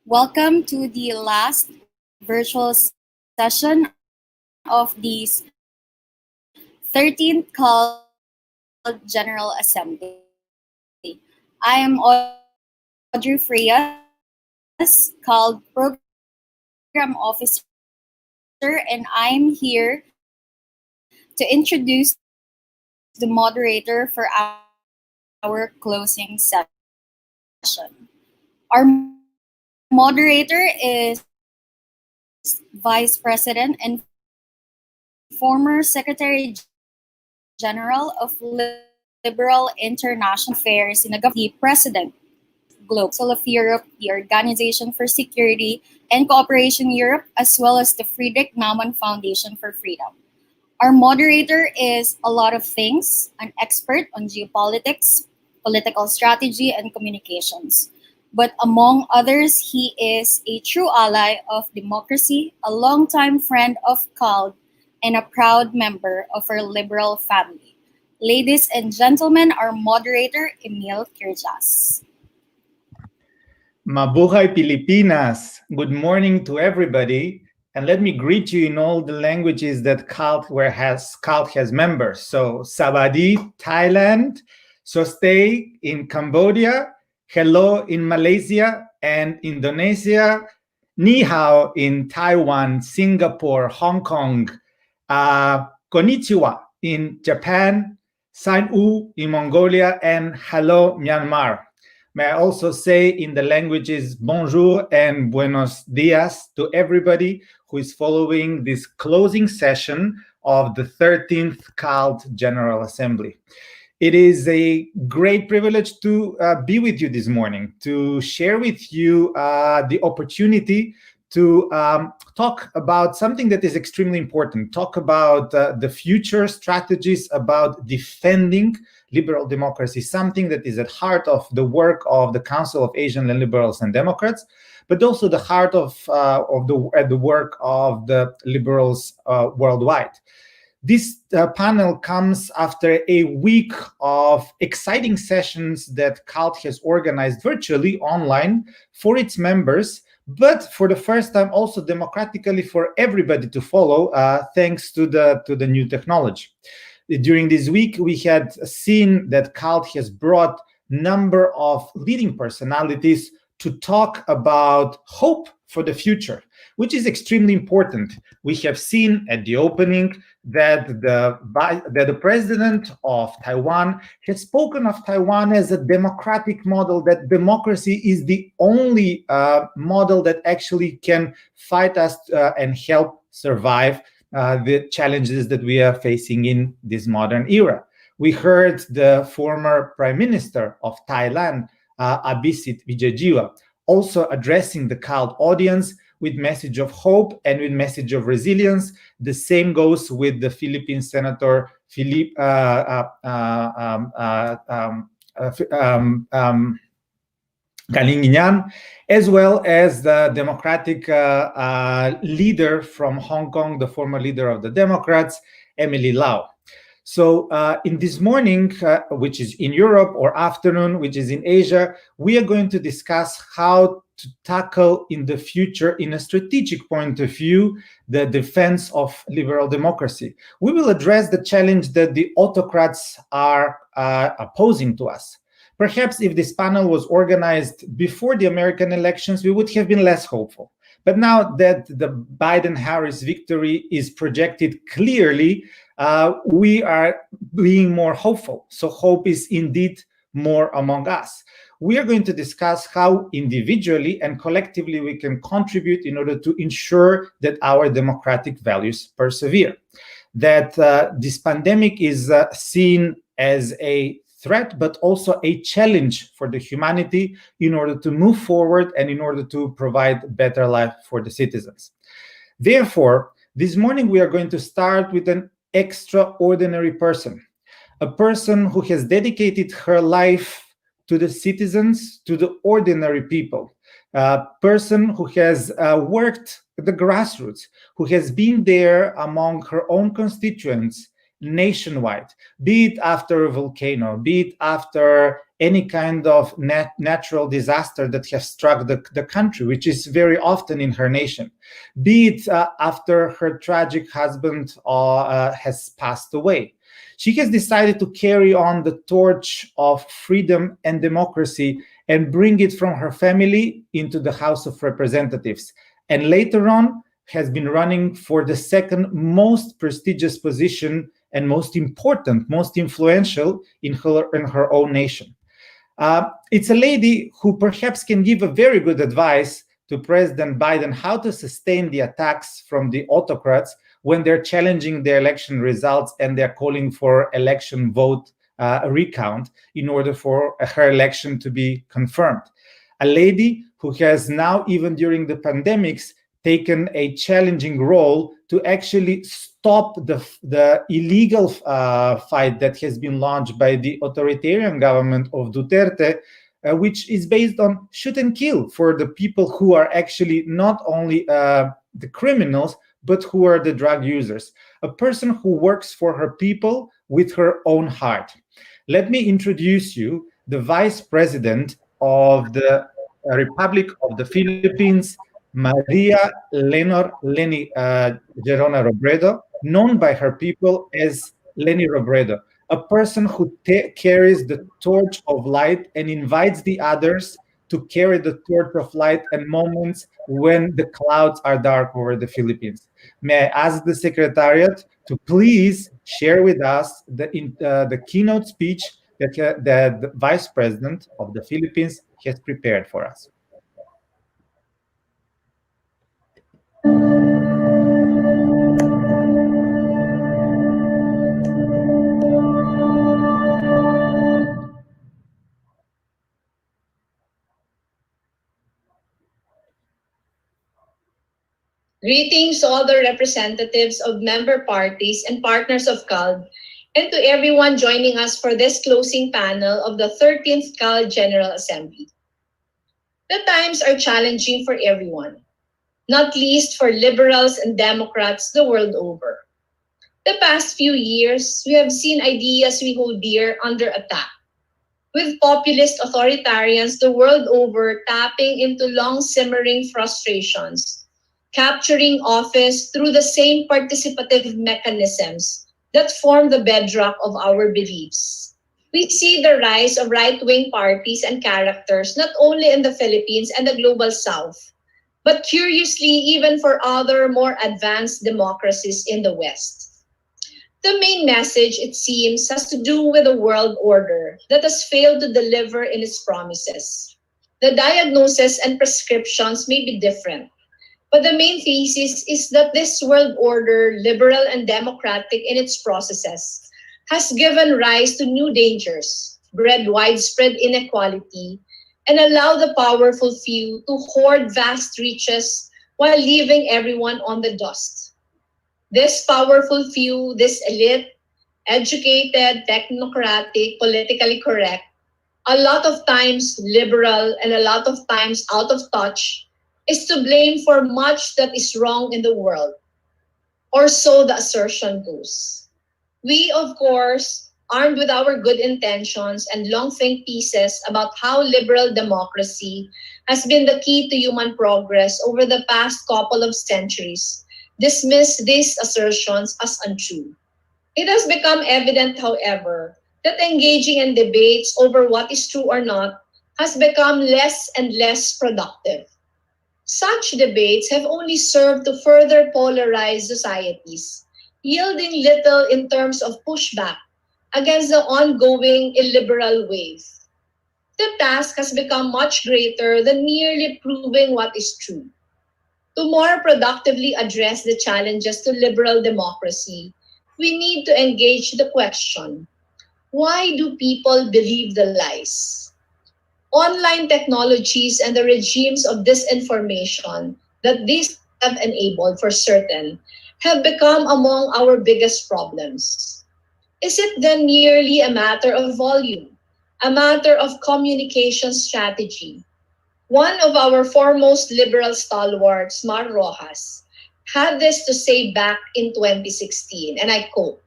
Welcome to the last virtual session of the 13th called General Assembly. I am Audrey Frias, called Program Officer, and I'm here to introduce the moderator for our closing session. Our moderator is Vice President and former Secretary General of Liberal International Affairs in the government, the President, Global Council of Europe, the Organization for Security and Cooperation Europe, as well as the Friedrich Naumann Foundation for Freedom. Our moderator is a lot of things, an expert on geopolitics, political strategy, and communications. But among others, he is a true ally of democracy, a longtime friend of CALD, and a proud member of our liberal family. Ladies and gentlemen, our moderator, Emil Kirjas. Mabuhay Pilipinas! Good morning to everybody, and let me greet you in all the languages that CALT has members. So, Sabadi, Thailand, Sostay in Cambodia, Hello in Malaysia and Indonesia, Ni Hao in Taiwan, Singapore, Hong Kong, Konnichiwa in Japan, San U in Mongolia, and Hello Myanmar. May I also say in the languages bonjour and buenos dias to everybody who is following this closing session of the 13th CALT General Assembly. It is a great privilege to be with you this morning, to share with you the opportunity to talk about something that is extremely important, talk about the future strategies about defending liberal democracy, something that is at heart of the work of the Council of Asian Liberals and Democrats, but also the heart of the work of the liberals worldwide. This panel comes after a week of exciting sessions that CALT has organized virtually online for its members, but for the first time also democratically for everybody to follow, thanks to the new technology. During this week, we had seen that CALT has brought number of leading personalities to talk about hope for the future, which is extremely important. We have seen at the opening that the president of Taiwan has spoken of Taiwan as a democratic model, that democracy is the only model that actually can fight us and help survive the challenges that we are facing in this modern era. We heard the former Prime Minister of Thailand, Abhisit Vijayjiva, also addressing the CALT audience with message of hope and with message of resilience. The same goes with the Philippine Senator Philippe Kaliningan, as well as the Democratic leader from Hong Kong, the former leader of the Democrats, Emily Lau. So in this morning, which is in Europe, or afternoon, which is in Asia, we are going to discuss how to tackle in the future, in a strategic point of view, the defense of liberal democracy. We will address the challenge that the autocrats are posing to us. Perhaps if this panel was organized before the American elections, we would have been less hopeful. But now that the Biden-Harris victory is projected clearly, we are being more hopeful. So hope is indeed more among us. We are going to discuss how individually and collectively we can contribute in order to ensure that our democratic values persevere. That this pandemic is seen as a threat, but also a challenge for the humanity in order to move forward and in order to provide better life for the citizens. Therefore, this morning we are going to start with an extraordinary person, a person who has dedicated her life to the citizens, to the ordinary people, a person who has worked at the grassroots, who has been there among her own constituents nationwide, be it after a volcano, be it after any kind of natural disaster that has struck the country, which is very often in her nation, be it after her tragic husband has passed away. She has decided to carry on the torch of freedom and democracy and bring it from her family into the House of Representatives. And later on, has been running for the second most prestigious position and most important, most influential in her own nation. It's a lady who perhaps can give a very good advice to President Biden how to sustain the attacks from the autocrats when they're challenging the election results and they're calling for election vote recount in order for her election to be confirmed. A lady who has now, even during the pandemics, taken a challenging role to actually stop the illegal fight that has been launched by the authoritarian government of Duterte, which is based on shoot and kill for the people who are actually not only the criminals, but who are the drug users. A person who works for her people with her own heart. Let me introduce you the Vice President of the Republic of the Philippines, Maria Leni Gerona Robredo, known by her people as Leni Robredo, a person who carries the torch of light and invites the others to carry the torch of light at moments when the clouds are dark over the Philippines. May I ask the Secretariat to please share with us the keynote speech that the Vice President of the Philippines has prepared for us. Greetings to all the representatives of member parties and partners of CALD, and to everyone joining us for this closing panel of the 13th CALD General Assembly. The times are challenging for everyone, not least for liberals and Democrats the world over. The past few years, we have seen ideas we hold dear under attack, with populist authoritarians the world over tapping into long-simmering frustrations, capturing office through the same participative mechanisms that form the bedrock of our beliefs. We see the rise of right-wing parties and characters not only in the Philippines and the Global South, but curiously even for other more advanced democracies in the West. The main message, it seems, has to do with a world order that has failed to deliver in its promises. The diagnosis and prescriptions may be different, but the main thesis is that this world order, liberal and democratic in its processes, has given rise to new dangers, bred widespread inequality, and allowed the powerful few to hoard vast riches while leaving everyone on the dust. This powerful few, this elite, educated, technocratic, politically correct, a lot of times liberal and a lot of times out of touch, is to blame for much that is wrong in the world, or so the assertion goes. We, of course, armed with our good intentions and long think pieces about how liberal democracy has been the key to human progress over the past couple of centuries, dismiss these assertions as untrue. It has become evident, however, that engaging in debates over what is true or not has become less and less productive. Such debates have only served to further polarize societies, yielding little in terms of pushback against the ongoing illiberal wave. The task has become much greater than merely proving what is true. To more productively address the challenges to liberal democracy, we need to engage the question, why do people believe the lies? Online technologies and the regimes of disinformation that these have enabled for certain have become among our biggest problems. Is it then merely a matter of volume, a matter of communication strategy? One of our foremost liberal stalwarts, Mar Rojas, had this to say back in 2016, and I quote,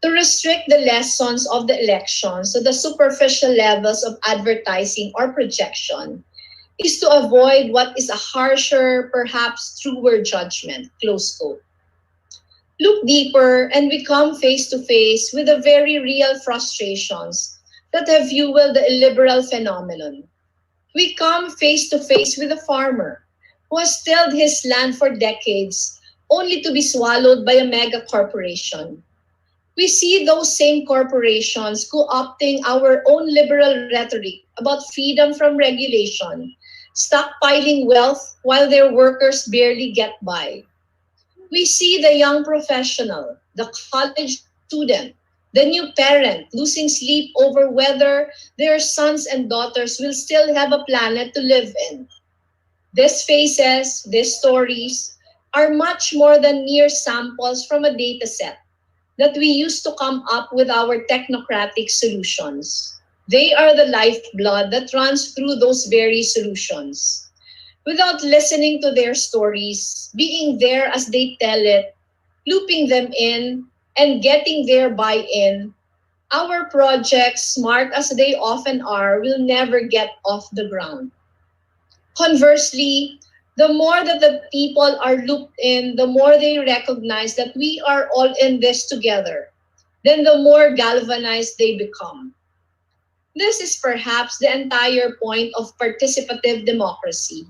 To restrict the lessons of the elections to the superficial levels of advertising or projection is to avoid what is a harsher, perhaps truer judgment, close quote. Look deeper and we come face to face with the very real frustrations that have fueled the illiberal phenomenon. We come face to face with a farmer who has tilled his land for decades only to be swallowed by a mega corporation. We see those same corporations co-opting our own liberal rhetoric about freedom from regulation, stockpiling wealth while their workers barely get by. We see the young professional, the college student, the new parent losing sleep over whether their sons and daughters will still have a planet to live in. These faces, these stories, are much more than mere samples from a dataset that we use to come up with our technocratic solutions. They are the lifeblood that runs through those very solutions. Without listening to their stories, being there as they tell it, looping them in, and getting their buy-in, our projects, smart as they often are, will never get off the ground. Conversely, the more that the people are looped in, the more they recognize that we are all in this together, then the more galvanized they become. This is perhaps the entire point of participative democracy.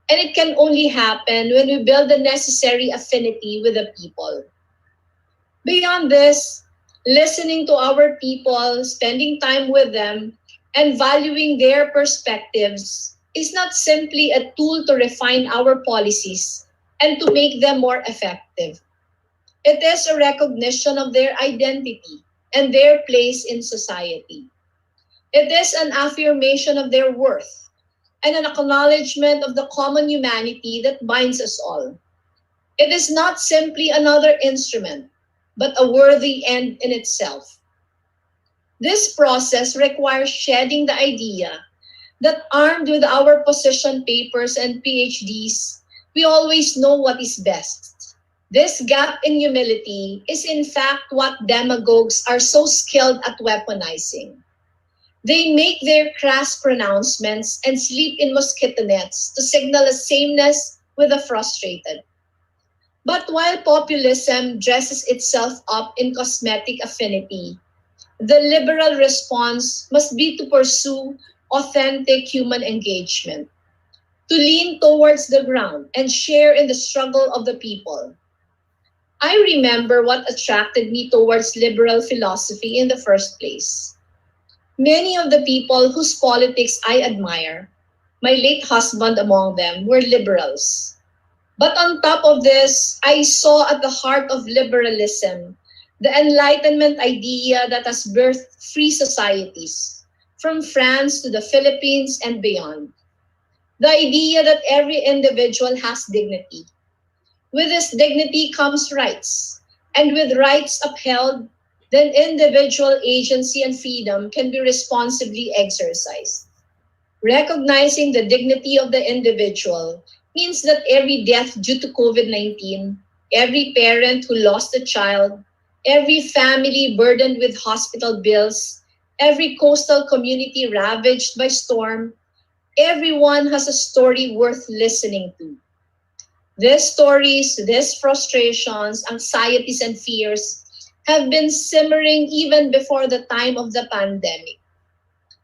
And it can only happen when we build the necessary affinity with the people. Beyond this, listening to our people, spending time with them, and valuing their perspectives is not simply a tool to refine our policies and to make them more effective. It is a recognition of their identity and their place in society. It is an affirmation of their worth and an acknowledgement of the common humanity that binds us all. It is not simply another instrument, but a worthy end in itself. This process requires shedding the idea that armed with our position papers and PhDs, we always know what is best. This gap in humility is in fact what demagogues are so skilled at weaponizing. They make their crass pronouncements and sleep in mosquito nets to signal a sameness with the frustrated. But while populism dresses itself up in cosmetic affinity, the liberal response must be to pursue authentic human engagement, to lean towards the ground and share in the struggle of the people. I remember what attracted me towards liberal philosophy in the first place. Many of the people whose politics I admire, my late husband among them, were liberals. But on top of this, I saw at the heart of liberalism the Enlightenment idea that has birthed free societies, from France to the Philippines and beyond. The idea that every individual has dignity. With this dignity comes rights, and with rights upheld, then individual agency and freedom can be responsibly exercised. Recognizing the dignity of the individual means that every death due to COVID-19, every parent who lost a child, every family burdened with hospital bills, every coastal community ravaged by storm, everyone has a story worth listening to. These stories, these frustrations, anxieties, and fears have been simmering even before the time of the pandemic.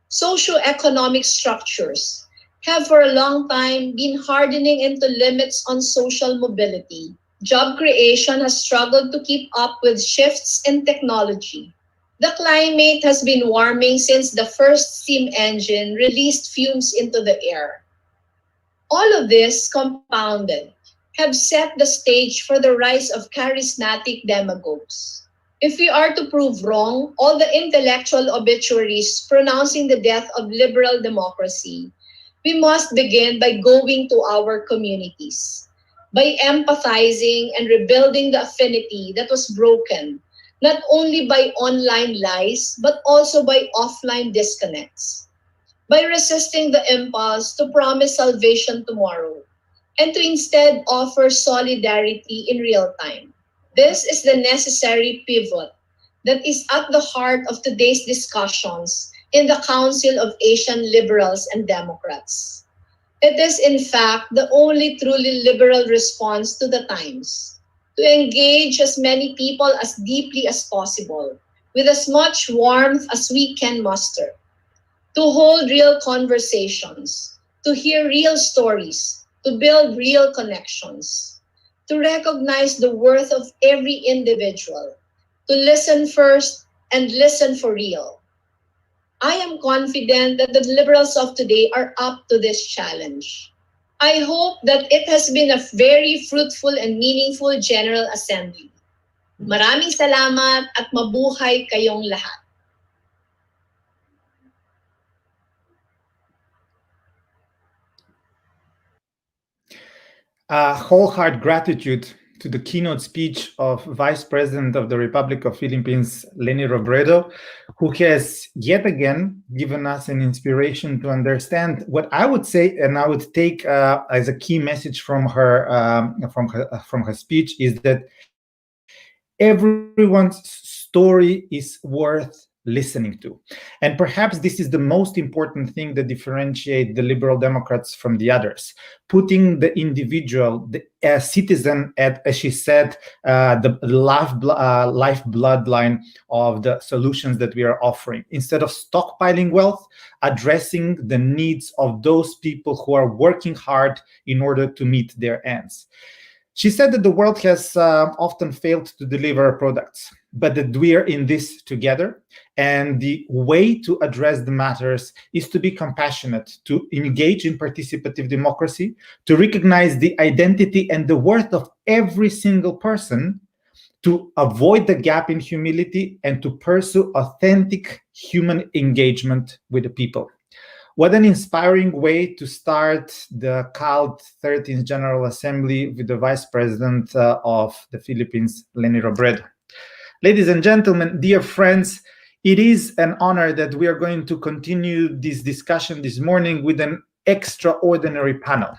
Socioeconomic structures have for a long time been hardening into limits on social mobility. Job creation has struggled to keep up with shifts in technology. The climate has been warming since the first steam engine released fumes into the air. All of this compounded have set the stage for the rise of charismatic demagogues. If we are to prove wrong all the intellectual obituaries pronouncing the death of liberal democracy, we must begin by going to our communities, by empathizing and rebuilding the affinity that was broken, not only by online lies, but also by offline disconnects, by resisting the impulse to promise salvation tomorrow, and to instead offer solidarity in real time. This is the necessary pivot that is at the heart of today's discussions in the Council of Asian Liberals and Democrats. It is, in fact, the only truly liberal response to the times, to engage as many people as deeply as possible, with as much warmth as we can muster, to hold real conversations, to hear real stories, to build real connections, to recognize the worth of every individual, to listen first and listen for real. I am confident that the liberals of today are up to this challenge. I hope that it has been a very fruitful and meaningful General Assembly. Maraming salamat at mabuhay kayong lahat. Wholehearted gratitude to the keynote speech of Vice President of the Republic of Philippines, Leni Robredo, who has yet again given us an inspiration to understand what I would say, and I would take as a key message from her speech, is that everyone's story is worth listening to. And perhaps this is the most important thing that differentiates the Liberal Democrats from the others, putting the individual, the citizen at, as she said, the life bloodline of the solutions that we are offering. Instead of stockpiling wealth, addressing the needs of those people who are working hard in order to meet their ends. She said that the world has often failed to deliver products, but that we are in this together. And the way to address the matters is to be compassionate, to engage in participative democracy, to recognize the identity and the worth of every single person, to avoid the gap in humility, and to pursue authentic human engagement with the people. What an inspiring way to start the CALD 13th General Assembly with the Vice President of the Philippines, Leni Robredo. Ladies and gentlemen, dear friends, it is an honor that we are going to continue this discussion this morning with an extraordinary panel,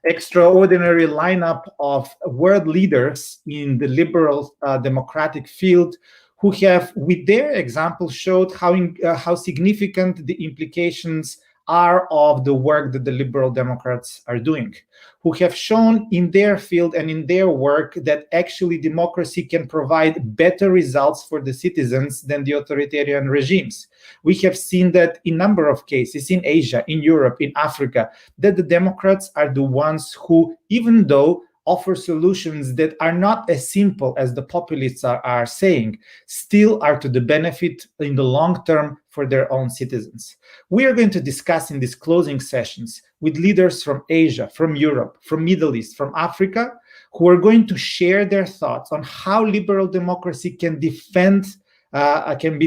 extraordinary lineup of world leaders in the liberal democratic field who have, with their example, showed how significant the implications are of the work that the Liberal Democrats are doing, who have shown in their field and in their work that actually democracy can provide better results for the citizens than the authoritarian regimes. We have seen that in a number of cases in Asia, in Europe, in Africa, that the Democrats are the ones who, even though offer solutions that are not as simple as the populists are saying, still are to the benefit in the long term for their own citizens. We are going to discuss in these closing sessions with leaders from Asia, from Europe, from Middle East, from Africa, who are going to share their thoughts on how liberal democracy can be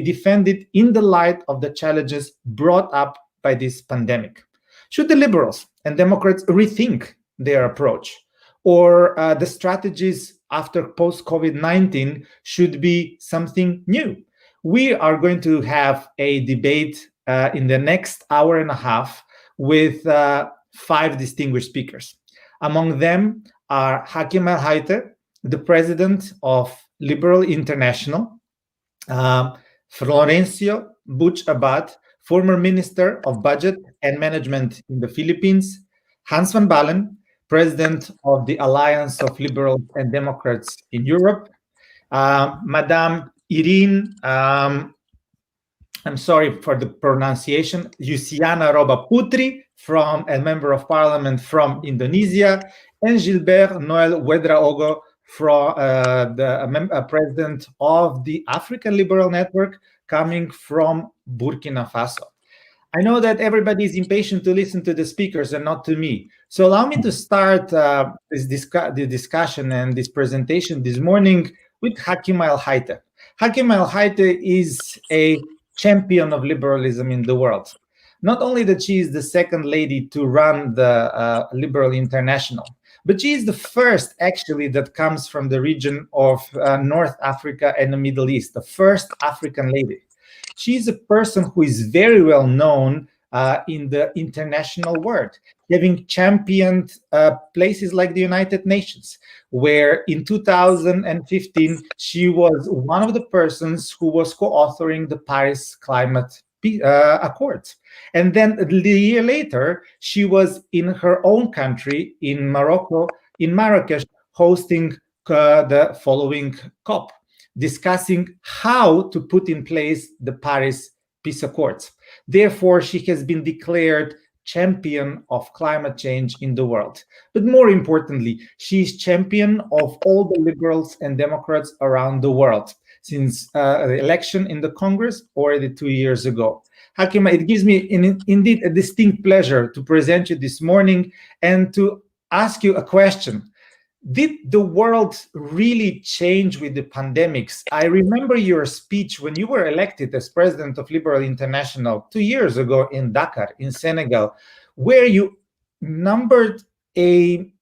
defended in the light of the challenges brought up by this pandemic. Should the liberals and Democrats rethink their approach? Or the strategies after post-COVID-19 should be something new? We are going to have a debate in the next hour and a half with 5 distinguished speakers. Among them are Hakim El Hayter, the president of Liberal International, Florencio Butch Abad, former Minister of Budget and Management in the Philippines, Hans van Balen, President of the Alliance of Liberals and Democrats in Europe, Madame Irene, I'm sorry for the pronunciation, Yusiana Robaputri, from a Member of Parliament from Indonesia, and Gilbert Noel Ouedraogo, from the President of the African Liberal Network, coming from Burkina Faso. I know that everybody is impatient to listen to the speakers and not to me. So allow me to start the discussion and this presentation this morning with Hakim El Hayter. Hakim El Hayter is a champion of liberalism in the world. Not only that she is the second lady to run the Liberal International, but she is the first actually that comes from the region of North Africa and the Middle East, the first African lady. She's a person who is very well known in the international world, having championed places like the United Nations, where in 2015 she was one of the persons who was co-authoring the Paris Climate Accords. And then the year later, she was in her own country, in Morocco, in Marrakesh, hosting the following COP, discussing how to put in place the Paris Peace Accords. Therefore, she has been declared champion of climate change in the world. But more importantly, she is champion of all the liberals and Democrats around the world since the election in the Congress already 2 years ago. Hakima, it gives me indeed a distinct pleasure to present you this morning and to ask you a question. Did the world really change with the pandemics? I remember your speech when you were elected as president of Liberal International 2 years ago in Dakar, in Senegal, where you numbered a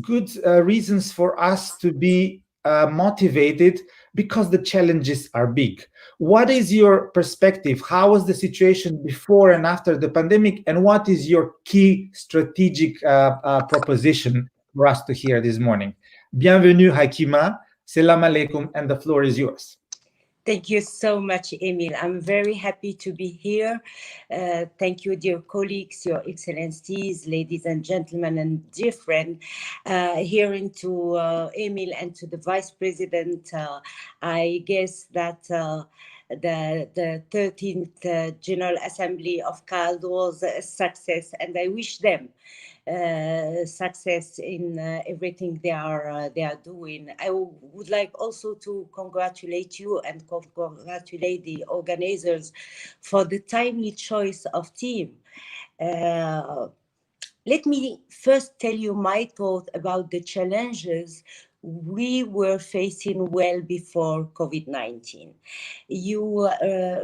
good reasons for us to be motivated because the challenges are big. What is your perspective? How was the situation before and after the pandemic? And what is your key strategic proposition for us to hear this morning? Bienvenue, Hakima. Salam alaikum, and the floor is yours. Thank you so much, Emil. I'm very happy to be here. Thank you, dear colleagues, your excellencies, ladies and gentlemen, and dear friend. Hearing to Emil and to the Vice President, I guess that the 13th General Assembly of CALD was a success, and I wish them success in everything they are doing. I would like also to congratulate you and congratulate the organizers for the timely choice of theme. Let me first tell you my thought about the challenges we were facing well before COVID-19. You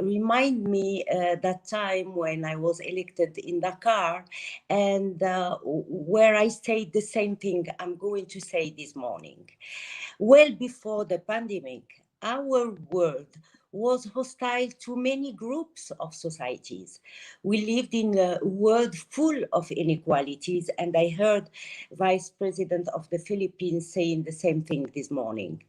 remind me that time when I was elected in Dakar, and where I said the same thing I'm going to say this morning. Well before the pandemic, our world was hostile to many groups of societies. We lived in a world full of inequalities, and I heard Vice President of the Philippines saying the same thing this morning.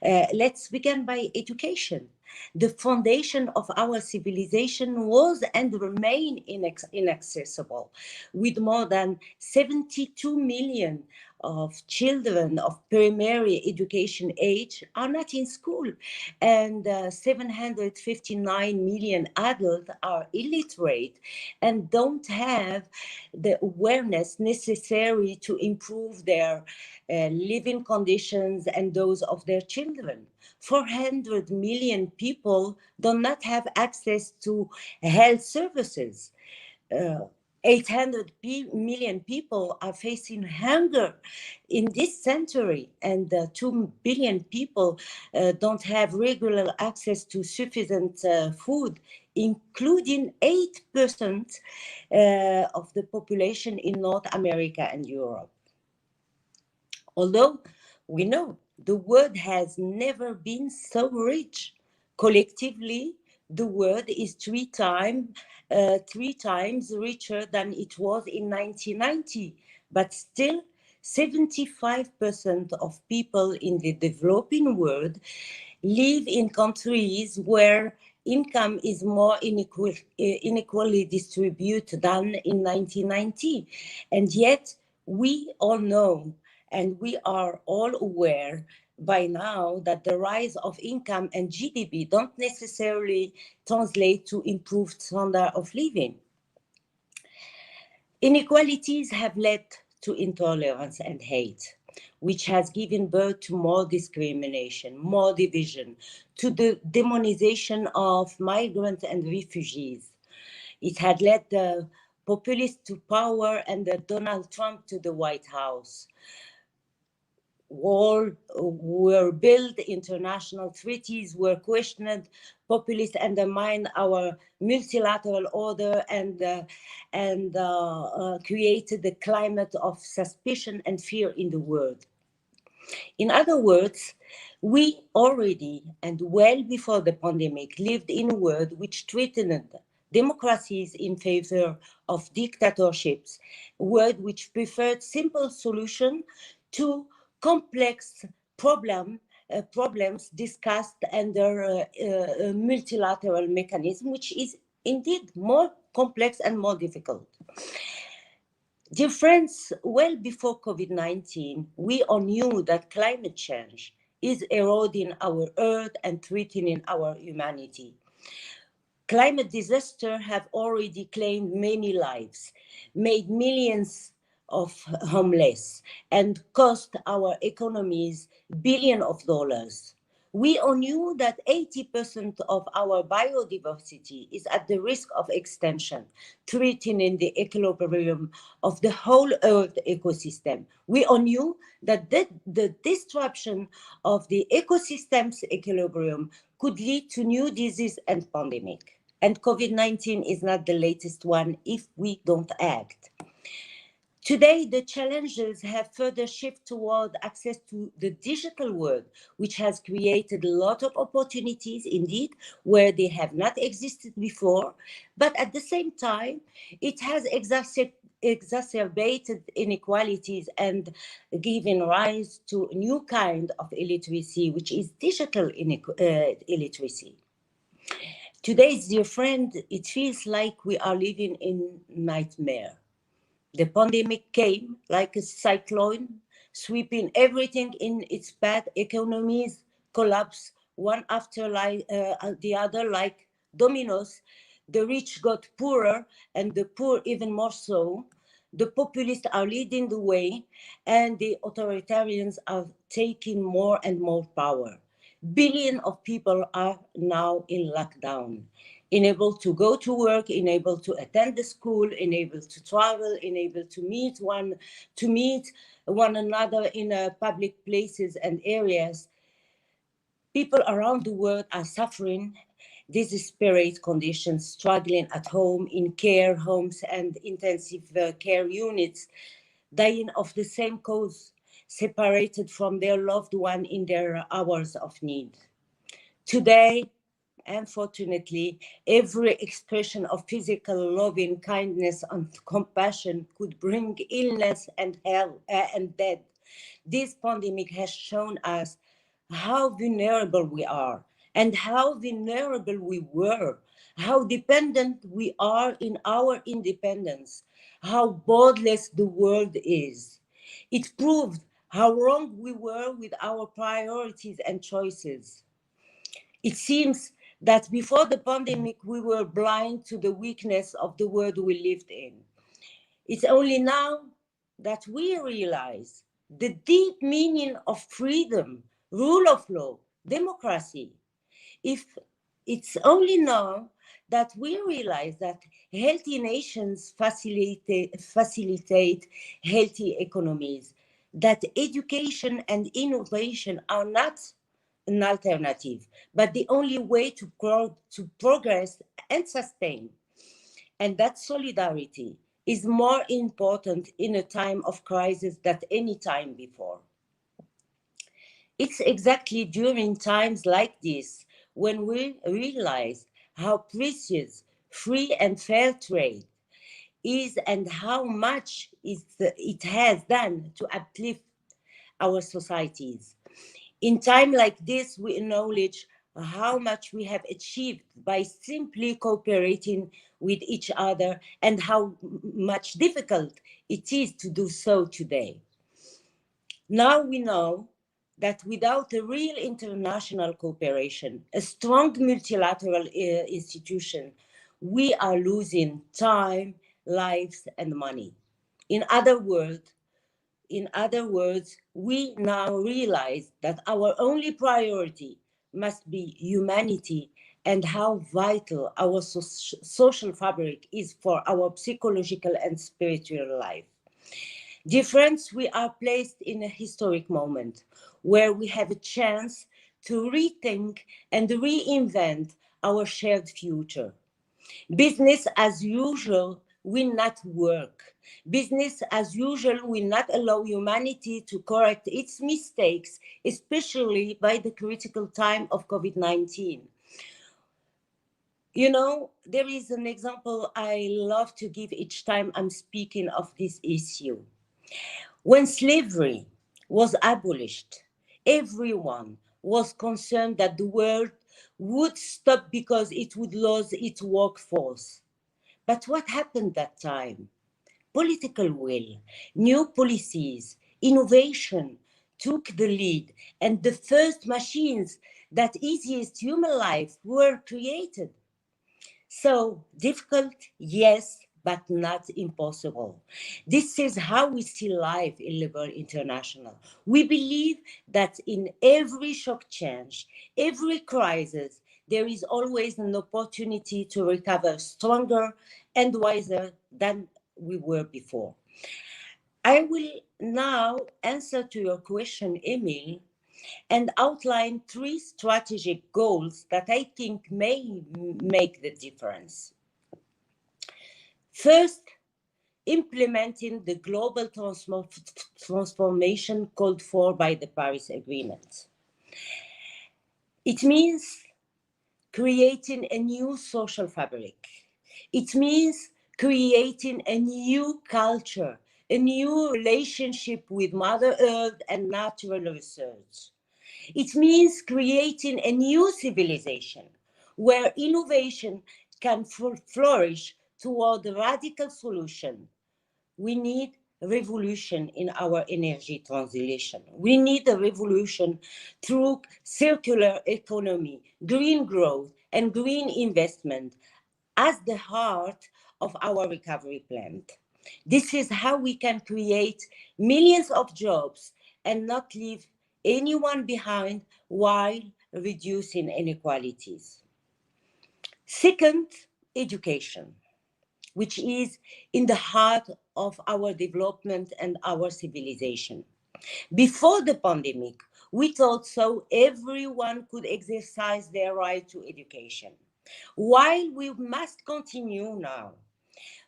Let's begin by education. The foundation of our civilization was and remain inaccessible, with more than 72 million of children of primary education age are not in school, and 759 million adults are illiterate and don't have the awareness necessary to improve their living conditions and those of their children. 400 million people do not have access to health services. 800 million people are facing hunger in this century, and 2 billion people don't have regular access to sufficient food, including 8% of the population in North America and Europe. Although we know the world has never been so rich, collectively, the world is three times richer than it was in 1990, but still 75% of people in the developing world live in countries where income is more unequally distributed than in 1990. And yet we all know, and we are all aware by now, that the rise of income and GDP don't necessarily translate to improved standard of living. Inequalities have led to intolerance and hate, which has given birth to more discrimination, more division, to the demonization of migrants and refugees. It had led the populists to power and the Donald Trump to the White House. Walls were built, international treaties were questioned, populists undermined our multilateral order and created a climate of suspicion and fear in the world. In other words, we already, and well before the pandemic, lived in a world which threatened democracies in favor of dictatorships, a world which preferred simple solution to complex problems discussed under a multilateral mechanism, which is indeed more complex and more difficult. Dear friends, well before COVID-19, we all knew that climate change is eroding our earth and threatening our humanity. Climate disasters have already claimed many lives, made millions of homeless, and cost our economies billions of dollars. We all knew that 80% of our biodiversity is at the risk of extinction, threatening the equilibrium of the whole Earth ecosystem. We all knew that the disruption of the ecosystem's equilibrium could lead to new disease and pandemic. And COVID-19 is not the latest one if we don't act. Today, the challenges have further shifted toward access to the digital world, which has created a lot of opportunities, indeed, where they have not existed before. But at the same time, it has exacerbated inequalities and given rise to a new kind of illiteracy, which is digital illiteracy. Today, dear friend, it feels like we are living in nightmare. The pandemic came like a cyclone, sweeping everything in its path. Economies collapsed one after the other like dominoes. The rich got poorer and the poor even more so. The populists are leading the way and the authoritarians are taking more and more power. Billions of people are now in lockdown, unable to go to work, unable to attend the school, unable to travel, unable to meet one another in public places and areas. People around the world are suffering desperate conditions, struggling at home, in care homes and intensive care units, dying of the same cause, separated from their loved one in their hours of need. Today, unfortunately, every expression of physical loving kindness and compassion could bring illness and death. This pandemic has shown us how vulnerable we are and how vulnerable we were, how dependent we are in our independence, how borderless the world is. It proved how wrong we were with our priorities and choices. It seems that before the pandemic, we were blind to the weakness of the world we lived in. It's only now that we realize the deep meaning of freedom, rule of law, democracy. It's only now that we realize that healthy nations facilitate healthy economies, that education and innovation are not an alternative, but the only way to progress and sustain. And that solidarity is more important in a time of crisis than any time before. It's exactly during times like this when we realize how precious free and fair trade is and how much it has done to uplift our societies. In time like this, we acknowledge how much we have achieved by simply cooperating with each other and how much difficult it is to do so today. Now we know that without a real international cooperation, a strong multilateral institution, we are losing time, lives, and money. In other words, we now realize that our only priority must be humanity and how vital our social fabric is for our psychological and spiritual life. Dear friends, we are placed in a historic moment where we have a chance to rethink and reinvent our shared future. Business as usual will not work. Business as usual will not allow humanity to correct its mistakes, especially by the critical time of COVID-19. You know, there is an example I love to give each time I'm speaking of this issue. When slavery was abolished, everyone was concerned that the world would stop because it would lose its workforce. But what happened that time? Political will, new policies, innovation took the lead, and the first machines that easiest human life were created. So difficult, yes, but not impossible. This is how we see life in Liberal International. We believe that in every shock change, every crisis, there is always an opportunity to recover stronger and wiser than we were before. I will now answer to your question, Emil, and outline 3 strategic goals that I think may make the difference. First, implementing the global transformation called for by the Paris Agreement. It means creating a new social fabric. It means creating a new culture, a new relationship with Mother Earth and natural research. It means creating a new civilization where innovation can flourish toward a radical solution. We need a revolution in our energy transition. We need a revolution through circular economy, green growth, and green investment as the heart of our recovery plan. This is how we can create millions of jobs and not leave anyone behind while reducing inequalities. Second, education, which is in the heart of our development and our civilization. Before the pandemic, we thought so everyone could exercise their right to education. While we must continue now,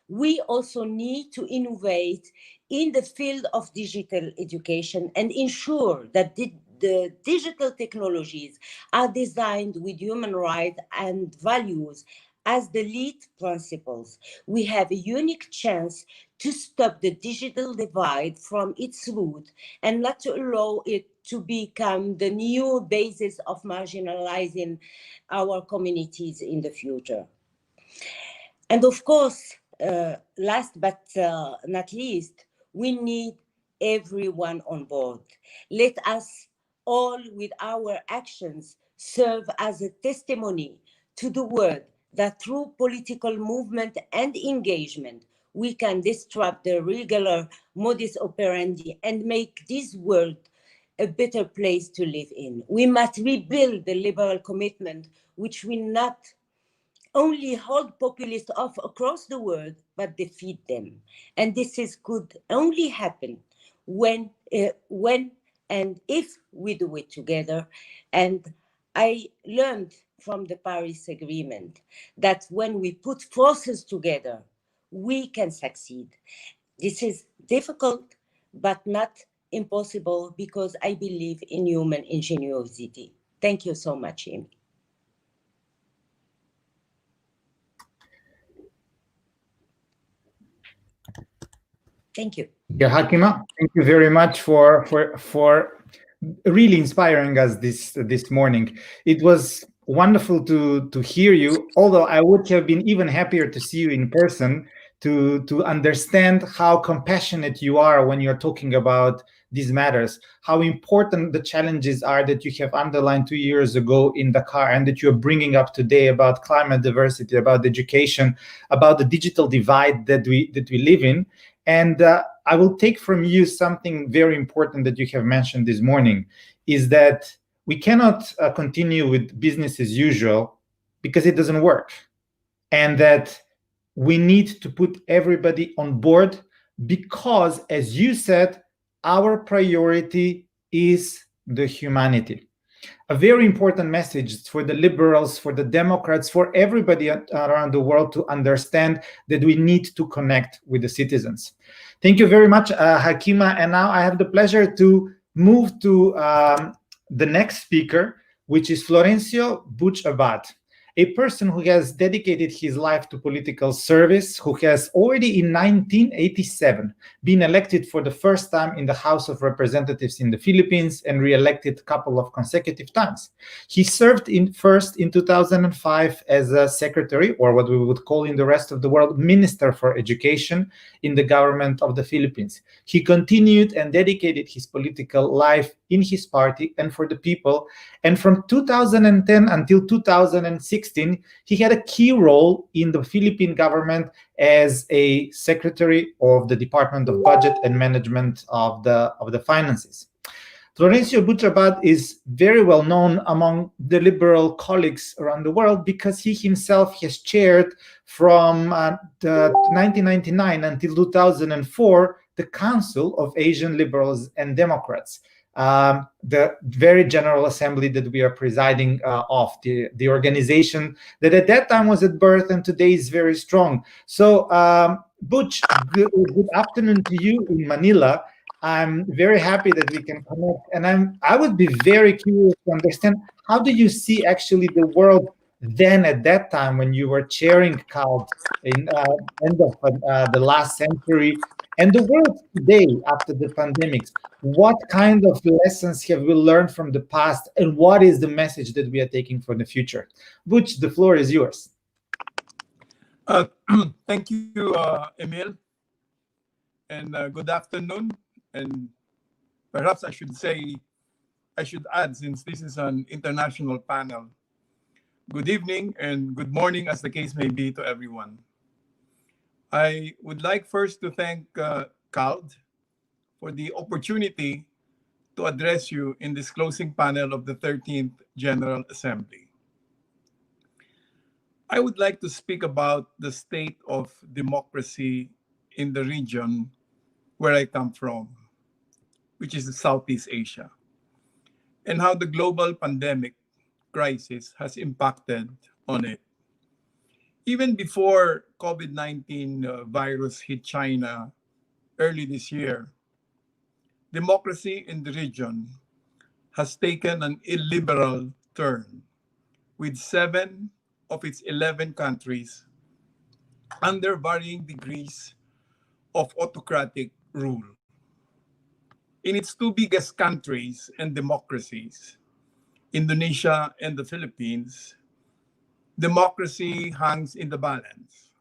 we also need to innovate in the field of digital education and ensure that the digital technologies are designed with human rights and values as the lead principles. We have a unique chance to stop the digital divide from its root and not to allow it to become the new basis of marginalizing our communities in the future. And of course, last but not least, we need everyone on board. Let us all, with our actions, serve as a testimony to the world that through political movement and engagement, we can disrupt the regular modus operandi and make this world a better place to live in. We must rebuild the liberal commitment, which will not only hold populists off across the world, but defeat them. And could only happen when and if we do it together. And I learned from the Paris Agreement that when we put forces together, we can succeed. This is difficult, but not impossible, because I believe in human ingenuity. Thank you so much, Amy. Thank you. Yeah, Hakima, thank you very much for really inspiring us this morning. It was wonderful to hear you, although I would have been even happier to see you in person to understand how compassionate you are when you're talking about these matters, how important the challenges are that you have underlined 2 years ago in Dakar and that you're bringing up today about climate diversity, about education, about the digital divide that we live in. And I will take from you something very important that you have mentioned this morning, is that we cannot continue with business as usual because it doesn't work. And that we need to put everybody on board because, as you said, our priority is the humanity. A very important message for the liberals, for the Democrats, for everybody around the world to understand that we need to connect with the citizens. Thank you very much, Hakima. And now I have the pleasure to move to the next speaker, which is Florencio Buch Abad. a person who has dedicated his life to political service, who has already in 1987 been elected for the first time in the House of Representatives in the Philippines and re-elected a couple of consecutive times. He served first in 2005 as a secretary, or what we would call in the rest of the world, Minister for Education in the government of the Philippines. He continued and dedicated his political life in his party and for the people. And from 2010 until 2016, he had a key role in the Philippine government as a secretary of the Department of Budget and Management of the Finances. Florencio Butrabad is very well known among the liberal colleagues around the world because he himself has chaired from 1999 until 2004 the Council of Asian Liberals and Democrats, the very general assembly that we are presiding of, the organization that at that time was at birth and today is very strong. So, Butch, good afternoon to you in Manila. I'm very happy that we can connect, and I would be very curious to understand, how do you see actually the world then at that time when you were chairing CALD in end of the last century, and the world today after the pandemics? What kind of lessons have we learned from the past, and what is the message that we are taking for the future? Butch, the floor is yours. Thank you, Emil, and good afternoon. And perhaps I should add, since this is an international panel, good evening and good morning, as the case may be, to everyone. I would like first to thank CALD for the opportunity to address you in this closing panel of the 13th General Assembly. I would like to speak about the state of democracy in the region where I come from, which is Southeast Asia, and how the global pandemic crisis has impacted on it. Even before COVID-19 virus hit China early this year, democracy in the region has taken an illiberal turn, with 7 of its 11 countries under varying degrees of autocratic rule. In its 2 biggest countries and democracies, Indonesia and the Philippines, democracy hangs in the balance.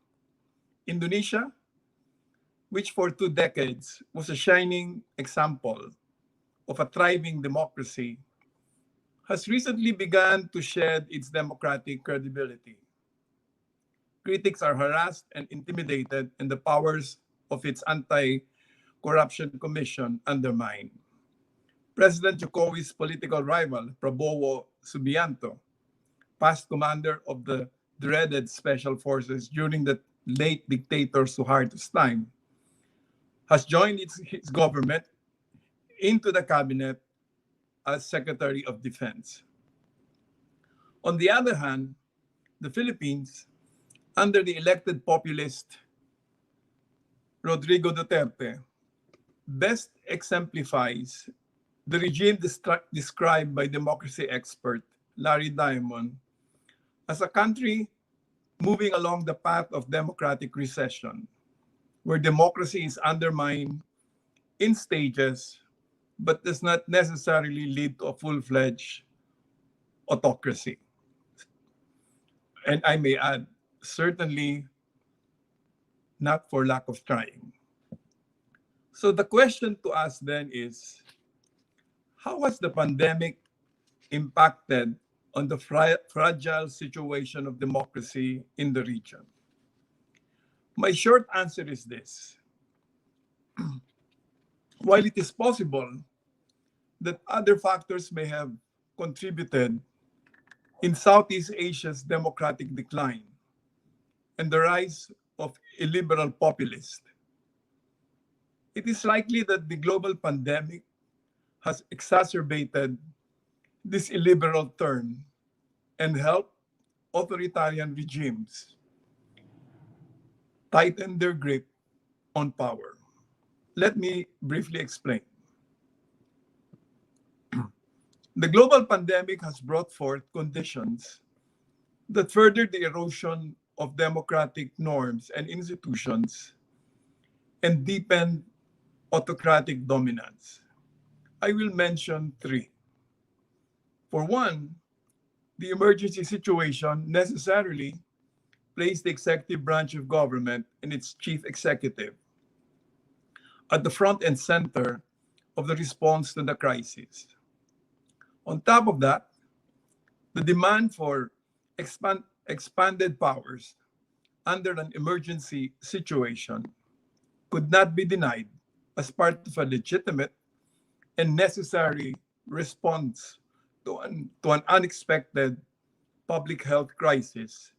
Indonesia, which for 2 decades was a shining example of a thriving democracy, has recently begun to shed its democratic credibility. Critics are harassed and intimidated, and the powers of its Anti-Corruption Commission undermined. President Jokowi's political rival, Prabowo Subianto, past commander of the dreaded Special Forces during the late dictator Suharto's time, has joined his government into the cabinet as Secretary of Defense. On the other hand, the Philippines, under the elected populist Rodrigo Duterte, best exemplifies the regime described by democracy expert Larry Diamond as a country moving along the path of democratic recession, where democracy is undermined in stages, but does not necessarily lead to a full-fledged autocracy. And I may add, certainly not for lack of trying. So the question to ask then is, how has the pandemic impacted on the fragile situation of democracy in the region? My short answer is this. While it is possible that other factors may have contributed in Southeast Asia's democratic decline and the rise of illiberal populists, it is likely that the global pandemic has exacerbated this illiberal turn and helped authoritarian regimes tighten their grip on power. Let me briefly explain. The global pandemic has brought forth conditions that furthered the erosion of democratic norms and institutions and deepened autocratic dominance. I will mention three. For one, the emergency situation necessarily placed the executive branch of government and its chief executive at the front and center of the response to the crisis. On top of that, the demand for expanded powers under an emergency situation could not be denied as part of a legitimate and necessary response to an unexpected public health crisis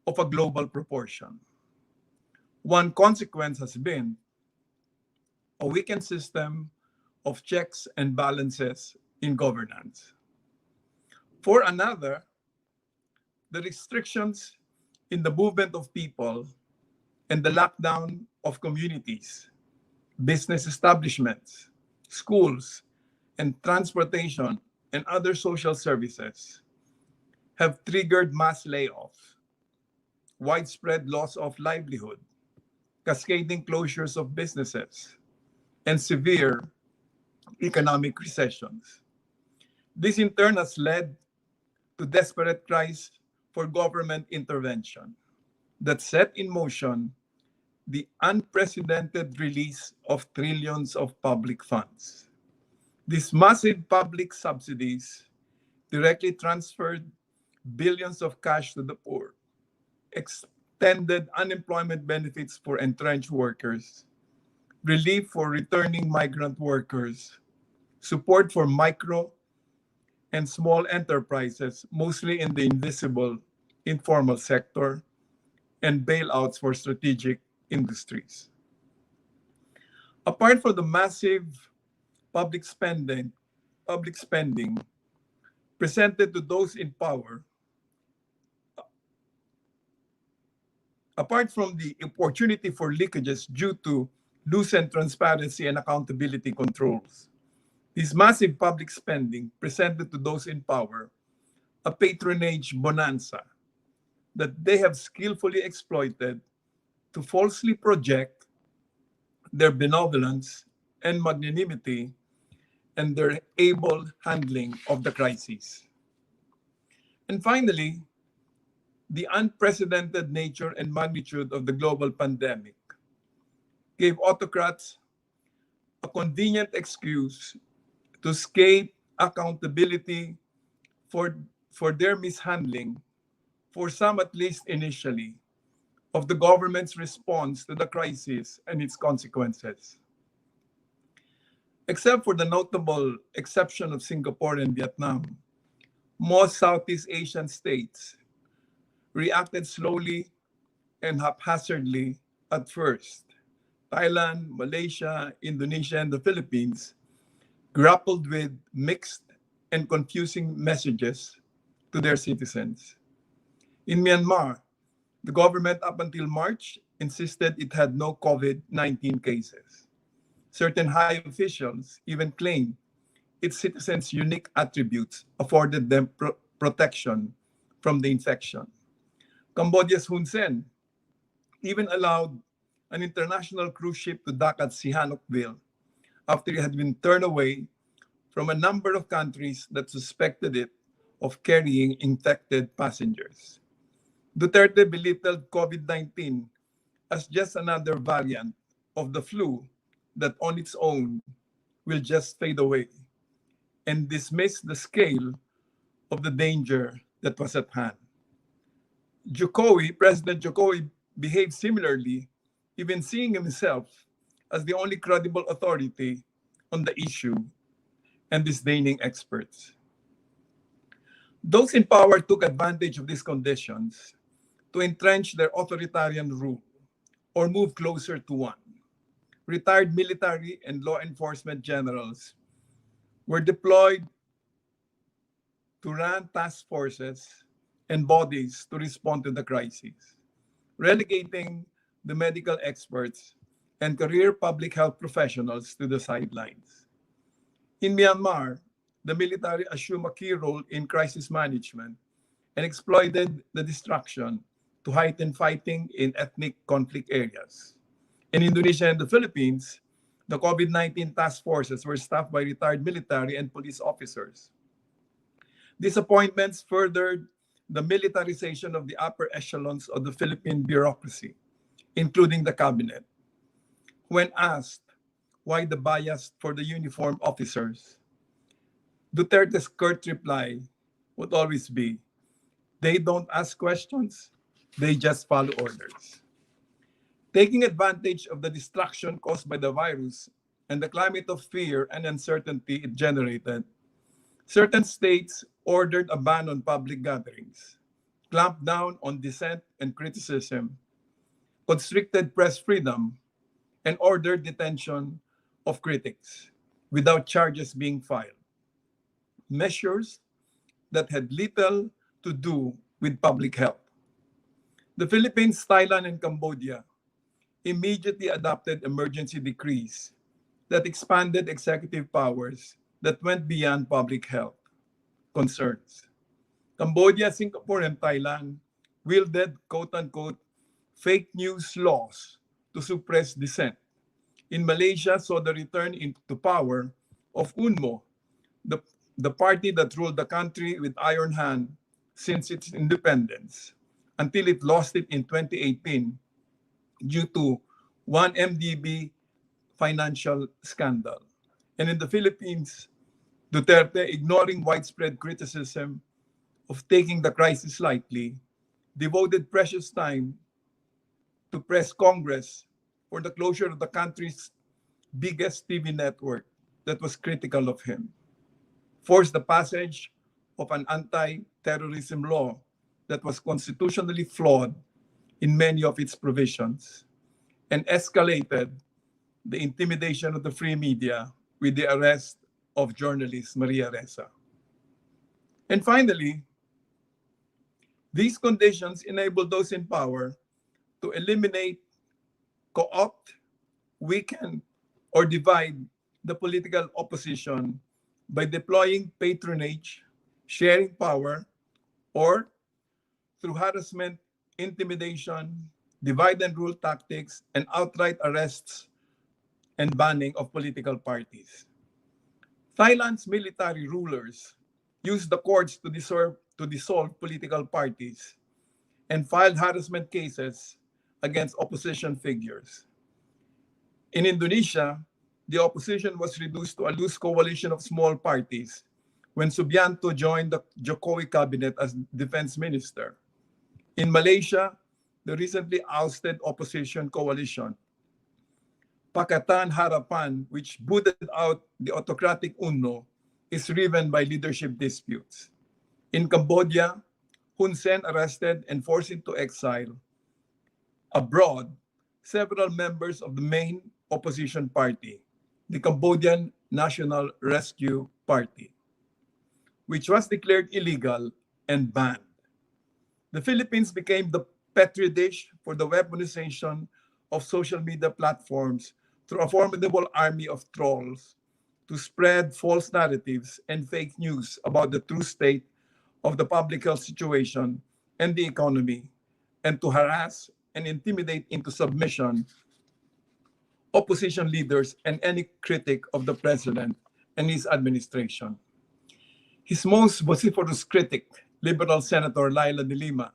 of a global proportion. One consequence has been a weakened system of checks and balances in governance. For another, the restrictions in the movement of people and the lockdown of communities, business establishments, schools, and transportation and other social services have triggered mass layoffs, widespread loss of livelihood, cascading closures of businesses, and severe economic recessions. This in turn has led to desperate cries for government intervention that set in motion the unprecedented release of trillions of public funds. These massive public subsidies directly transferred billions of cash to the poor, extended unemployment benefits for entrenched workers, relief for returning migrant workers, support for micro and small enterprises, mostly in the invisible informal sector, and bailouts for strategic industries. Apart from the massive public spending presented to those in power, apart from the opportunity for leakages due to loosened transparency and accountability controls, this massive public spending presented to those in power a patronage bonanza that they have skillfully exploited to falsely project their benevolence and magnanimity and their able handling of the crisis. And finally, the unprecedented nature and magnitude of the global pandemic gave autocrats a convenient excuse to escape accountability for their mishandling, for some at least initially, of the government's response to the crisis and its consequences. Except for the notable exception of Singapore and Vietnam, most Southeast Asian states reacted slowly and haphazardly at first. Thailand, Malaysia, Indonesia, and the Philippines grappled with mixed and confusing messages to their citizens. In Myanmar, the government up until March insisted it had no COVID-19 cases. Certain high officials even claimed its citizens' unique attributes afforded them protection from the infection. Cambodia's Hun Sen even allowed an international cruise ship to dock at Sihanoukville after it had been turned away from a number of countries that suspected it of carrying infected passengers. Duterte belittled COVID-19 as just another variant of the flu that on its own will just fade away, and dismissed the scale of the danger that was at hand. President Jokowi behaved similarly, even seeing himself as the only credible authority on the issue and disdaining experts. Those in power took advantage of these conditions to entrench their authoritarian rule or move closer to one. Retired military and law enforcement generals were deployed to run task forces and bodies to respond to the crisis, relegating the medical experts and career public health professionals to the sidelines. In Myanmar, the military assumed a key role in crisis management and exploited the destruction to heighten fighting in ethnic conflict areas. In Indonesia and the Philippines, the COVID-19 task forces were staffed by retired military and police officers. These appointments furthered the militarization of the upper echelons of the Philippine bureaucracy, including the cabinet. When asked why the bias for the uniformed officers, Duterte's curt reply would always be, they don't ask questions, they just follow orders. Taking advantage of the destruction caused by the virus and the climate of fear and uncertainty it generated, certain states ordered a ban on public gatherings, clamped down on dissent and criticism, constricted press freedom, and ordered detention of critics without charges being filed. Measures that had little to do with public health. The Philippines, Thailand, and Cambodia immediately adopted emergency decrees that expanded executive powers that went beyond public health concerns. Cambodia, Singapore, and Thailand wielded quote-unquote fake news laws to suppress dissent. In Malaysia, saw the return into power of UNMO, the party that ruled the country with iron hand since its independence, until it lost it in 2018 due to 1MDB financial scandal. And in the Philippines, Duterte, ignoring widespread criticism of taking the crisis lightly, devoted precious time to press Congress for the closure of the country's biggest TV network that was critical of him, forced the passage of an anti-terrorism law that was constitutionally flawed in many of its provisions, and escalated the intimidation of the free media with the arrest of journalist Maria Ressa. And finally, these conditions enabled those in power to eliminate, co-opt, weaken, or divide the political opposition by deploying patronage, sharing power, or through harassment, intimidation, divide and rule tactics, and outright arrests and banning of political parties. Thailand's military rulers used the courts to dissolve political parties and filed harassment cases against opposition figures. In Indonesia, the opposition was reduced to a loose coalition of small parties when Subianto joined the Jokowi cabinet as defense minister. In Malaysia, the recently ousted opposition coalition, Pakatan Harapan, which booted out the autocratic UNO, is riven by leadership disputes. In Cambodia, Hun Sen arrested and forced into exile. Abroad, several members of the main opposition party, the Cambodian National Rescue Party, which was declared illegal and banned. The Philippines became the petri dish for the weaponization of social media platforms through a formidable army of trolls to spread false narratives and fake news about the true state of the public health situation and the economy, and to harass and intimidate into submission opposition leaders and any critic of the president and his administration. His most vociferous critic, Liberal Senator Laila de Lima,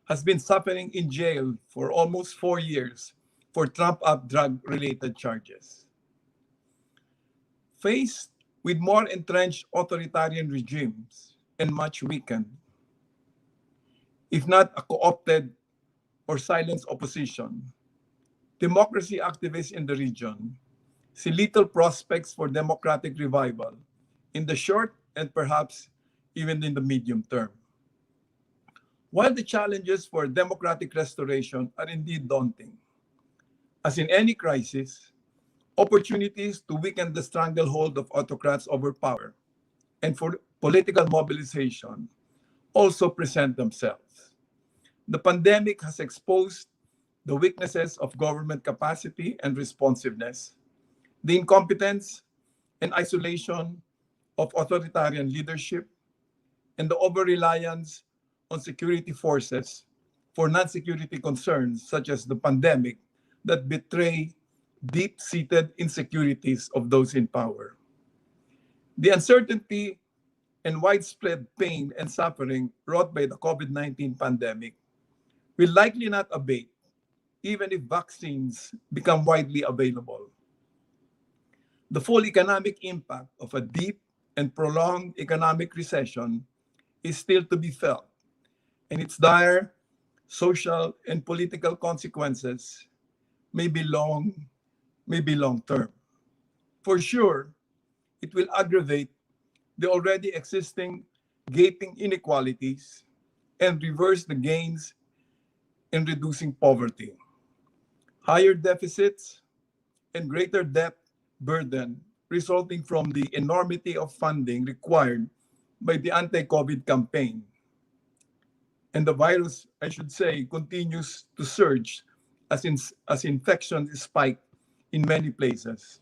has been suffering in jail for almost 4 years for trumped-up drug-related charges. Faced with more entrenched authoritarian regimes and much weakened, if not a co-opted or silenced opposition, democracy activists in the region see little prospects for democratic revival in the short and perhaps even in the medium term. While the challenges for democratic restoration are indeed daunting, as in any crisis, opportunities to weaken the stranglehold of autocrats over power and for political mobilization also present themselves. The pandemic has exposed the weaknesses of government capacity and responsiveness, the incompetence and isolation of authoritarian leadership, and the over-reliance on security forces for non-security concerns such as the pandemic that betray deep-seated insecurities of those in power. The uncertainty and widespread pain and suffering wrought by the COVID-19 pandemic will likely not abate even if vaccines become widely available. The full economic impact of a deep and prolonged economic recession is still to be felt, and its dire social and political consequences may be long term. For sure, it will aggravate the already existing gaping inequalities and reverse the gains in reducing poverty. Higher deficits and greater debt burden resulting from the enormity of funding required by the anti-COVID campaign. And the virus, I should say, continues to surge as infections spike in many places.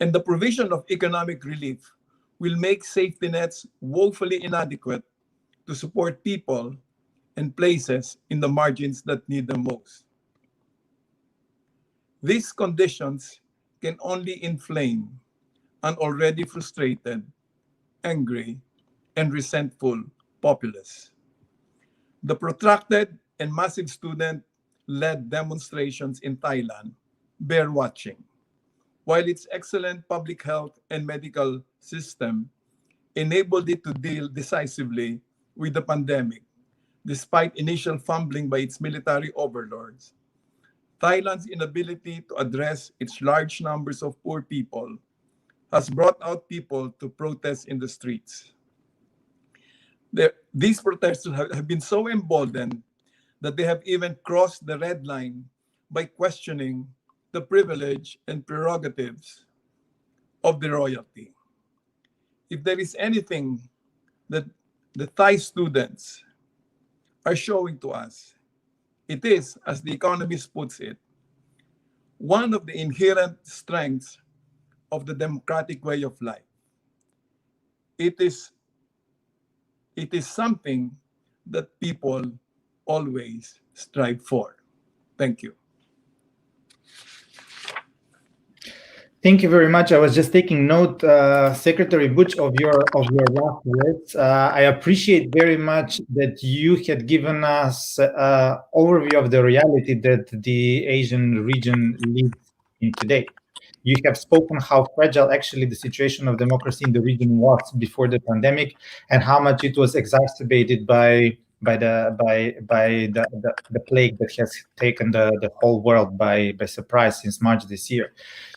And the provision of economic relief will make safety nets woefully inadequate to support people and places in the margins that need them most. These conditions can only inflame an already frustrated, angry, and resentful populace. The protracted and massive student-led demonstrations in Thailand bear watching, while its excellent public health and medical system enabled it to deal decisively with the pandemic, despite initial fumbling by its military overlords. Thailand's inability to address its large numbers of poor people has brought out people to protest in the streets. These protesters have been so emboldened that they have even crossed the red line by questioning the privilege and prerogatives of the royalty. If there is anything that the Thai students are showing to us, it is, as The Economist puts it, one of the inherent strengths of the democratic way of life. It is something that people always strive for. Thank you. Thank you very much. I was just taking note, Secretary Butch, of your last words. I appreciate very much that you had given us an overview of the reality that the Asian region lives in today. You have spoken how fragile actually the situation of democracy in the region was before the pandemic, and how much it was exacerbated by the plague that has taken the whole world by surprise since March this year.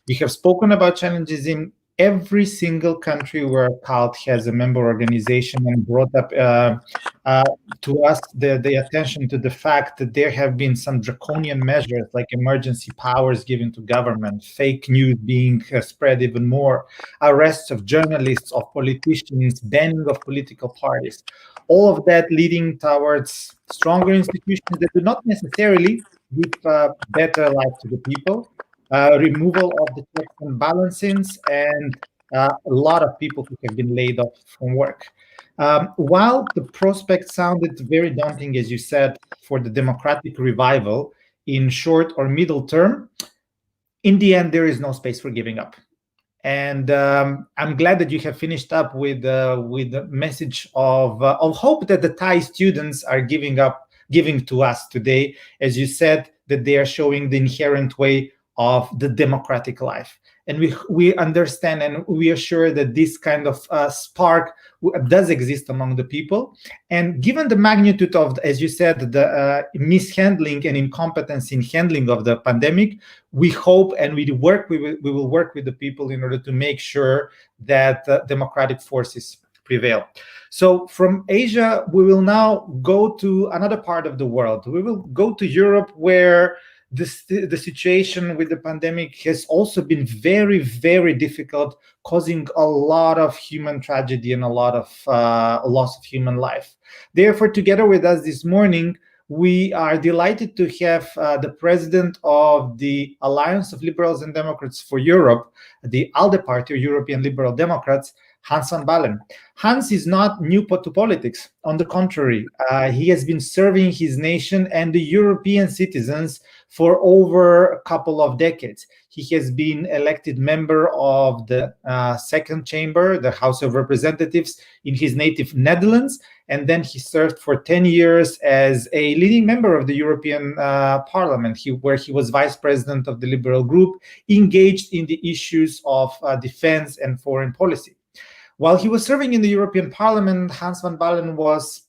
You have spoken about challenges in every single country where CALD has a member organization, and brought up to us the attention to the fact that there have been some draconian measures like emergency powers given to government, fake news being spread even more, arrests of journalists, of politicians, banning of political parties. All of that leading towards stronger institutions that do not necessarily give better life to the people, removal of the checks and balances, and a lot of people who have been laid off from work. While the prospect sounded very daunting, as you said, for the democratic revival in short or middle term, in the end, there is no space for giving up. And I'm glad that you have finished up with the message of hope that the Thai students are giving to us today, as you said, that they are showing the inherent way of the democratic life. And we understand, and we are sure that this kind of spark does exist among the people. And given the magnitude of, as you said, the mishandling and incompetence in handling of the pandemic, we hope and we will work with the people in order to make sure that democratic forces prevail. So from Asia, we will now go to another part of the world. We will go to Europe, where the situation with the pandemic has also been very, very difficult, causing a lot of human tragedy and a lot of loss of human life. Therefore, together with us this morning, we are delighted to have the president of the Alliance of Liberals and Democrats for Europe, the ALDE Party, or European Liberal Democrats, Hans van Balen. Hans is not new to politics. On the contrary, he has been serving his nation and the European citizens for over a couple of decades. He has been elected member of the second chamber, the House of Representatives, in his native Netherlands, and then he served for 10 years as a leading member of the European Parliament, where he was vice president of the Liberal Group, engaged in the issues of defense and foreign policy. While he was serving in the European Parliament, Hans van Balen was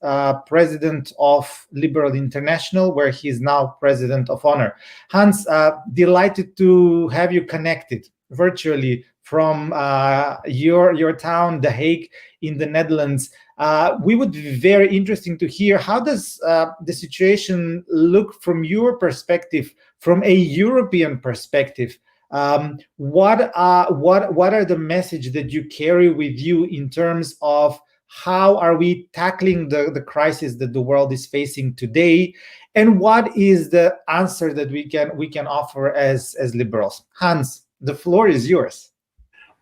president of Liberal International, where he is now president of honor. Hans, delighted to have you connected virtually from your town, The Hague, in the Netherlands. We would be very interesting to hear, how does the situation look from your perspective, from a European perspective? What are the message that you carry with you in terms of how are we tackling the crisis that the world is facing today, and what is the answer that we can offer as liberals? Hans, the floor is yours.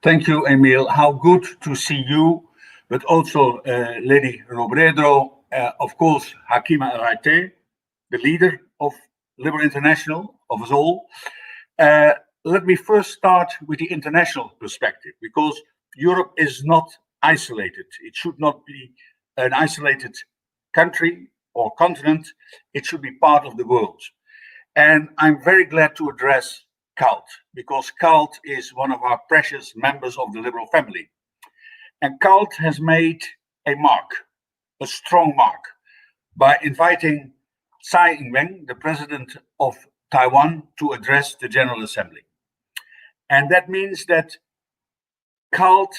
Thank you, Emil. How good to see you, but also Lady Robredo, of course, Hakima Araite, the leader of Liberal International, of us all. Let me first start with the international perspective, because Europe is not isolated. It should not be an isolated country or continent. It should be part of the world. And I'm very glad to address CALT, because CALT is one of our precious members of the Liberal family. And CALT has made a mark, a strong mark, by inviting Tsai Ing-wen, the president of Taiwan, to address the General Assembly. And that means that CALT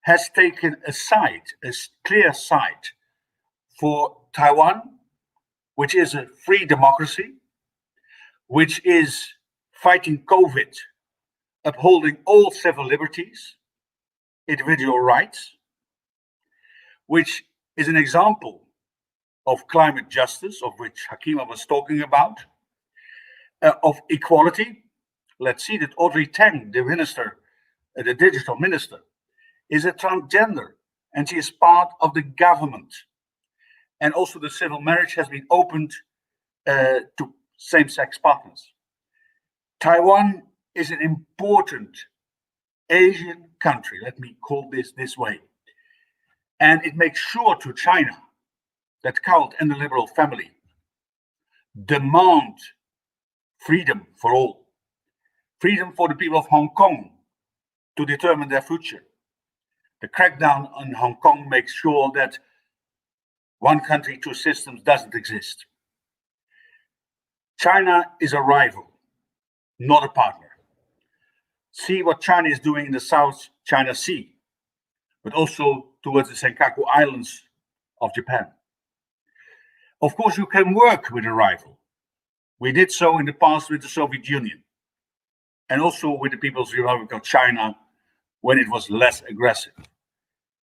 has taken a side, a clear side, for Taiwan, which is a free democracy, which is fighting COVID, upholding all civil liberties, individual rights, which is an example of climate justice, of which Hakima was talking about, of equality. Let's see that Audrey Tang, the minister, the digital minister, is a transgender, and she is part of the government. And also the civil marriage has been opened to same-sex partners. Taiwan is an important Asian country, let me call this way. And it makes sure to China that CALT and the Liberal family demand freedom for all. Freedom for the people of Hong Kong to determine their future. The crackdown on Hong Kong makes sure that one country, two systems doesn't exist. China is a rival, not a partner. See what China is doing in the South China Sea, but also towards the Senkaku Islands of Japan. Of course, you can work with a rival. We did so in the past with the Soviet Union, and also with the People's Republic of China when it was less aggressive.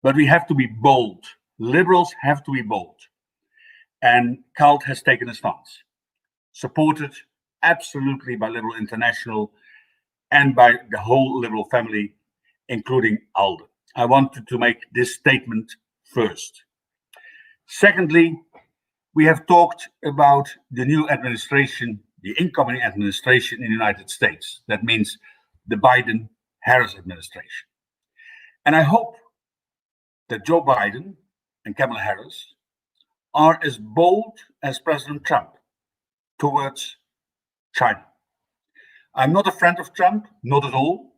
But we have to be bold. Liberals have to be bold. And CALT has taken a stance, supported absolutely by Liberal International and by the whole Liberal family, including ALDE. I wanted to make this statement first. Secondly, we have talked about the new administration, the incoming administration in the United States. That means the Biden-Harris administration. And I hope that Joe Biden and Kamala Harris are as bold as President Trump towards China. I'm not a friend of Trump, not at all.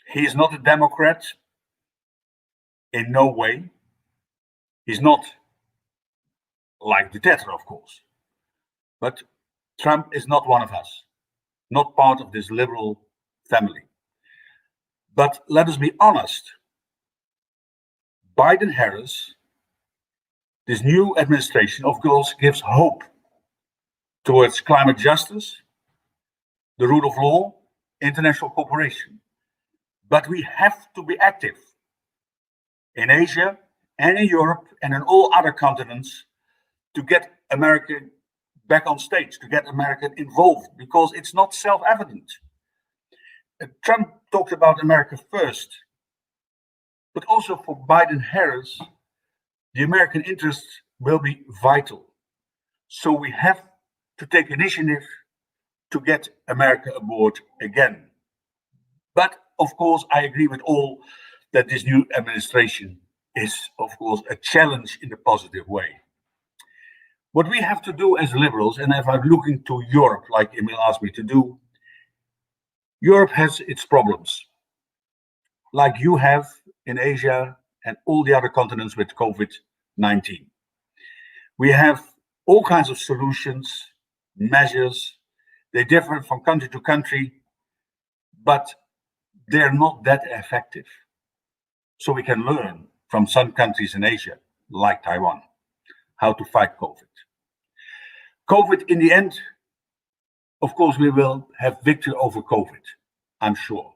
He is not a Democrat in no way. He's not like Duterte, of course. But Trump is not one of us, not part of this liberal family. But let us be honest. Biden-Harris, this new administration, of course, gives hope towards climate justice, the rule of law, international cooperation. But we have to be active in Asia and in Europe and in all other continents to get America back on stage, to get America involved, because it's not self-evident. Trump talked about America first. But also for Biden-Harris, the American interests will be vital. So we have to take initiative to get America aboard again. But of course, I agree with all that this new administration is, of course, a challenge in a positive way. What we have to do as liberals, and if I'm looking to Europe, like Emil asked me to do, Europe has its problems, like you have in Asia and all the other continents with COVID-19. We have all kinds of solutions, measures. They differ from country to country, but they're not that effective. So we can learn from some countries in Asia, like Taiwan, how to fight COVID. COVID, in the end, of course, we will have victory over COVID, I'm sure.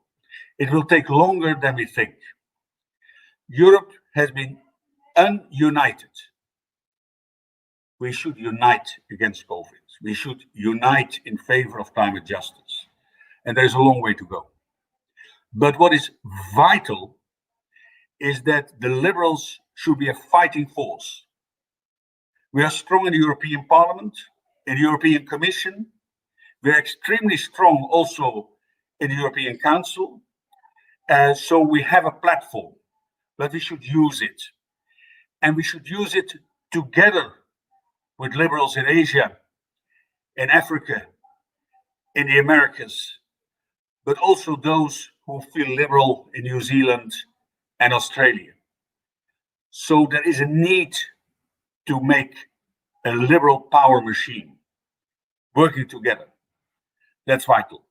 It will take longer than we think. Europe has been ununited. We should unite against COVID. We should unite in favor of climate justice. And there's a long way to go. But what is vital is that the liberals should be a fighting force. We are strong in the European Parliament, in the European Commission. We are extremely strong also in the European Council. So we have a platform, but we should use it. And we should use it together with liberals in Asia, in Africa, in the Americas, but also those who feel liberal in New Zealand and Australia. So there is a need to make a liberal power machine working together. That's vital.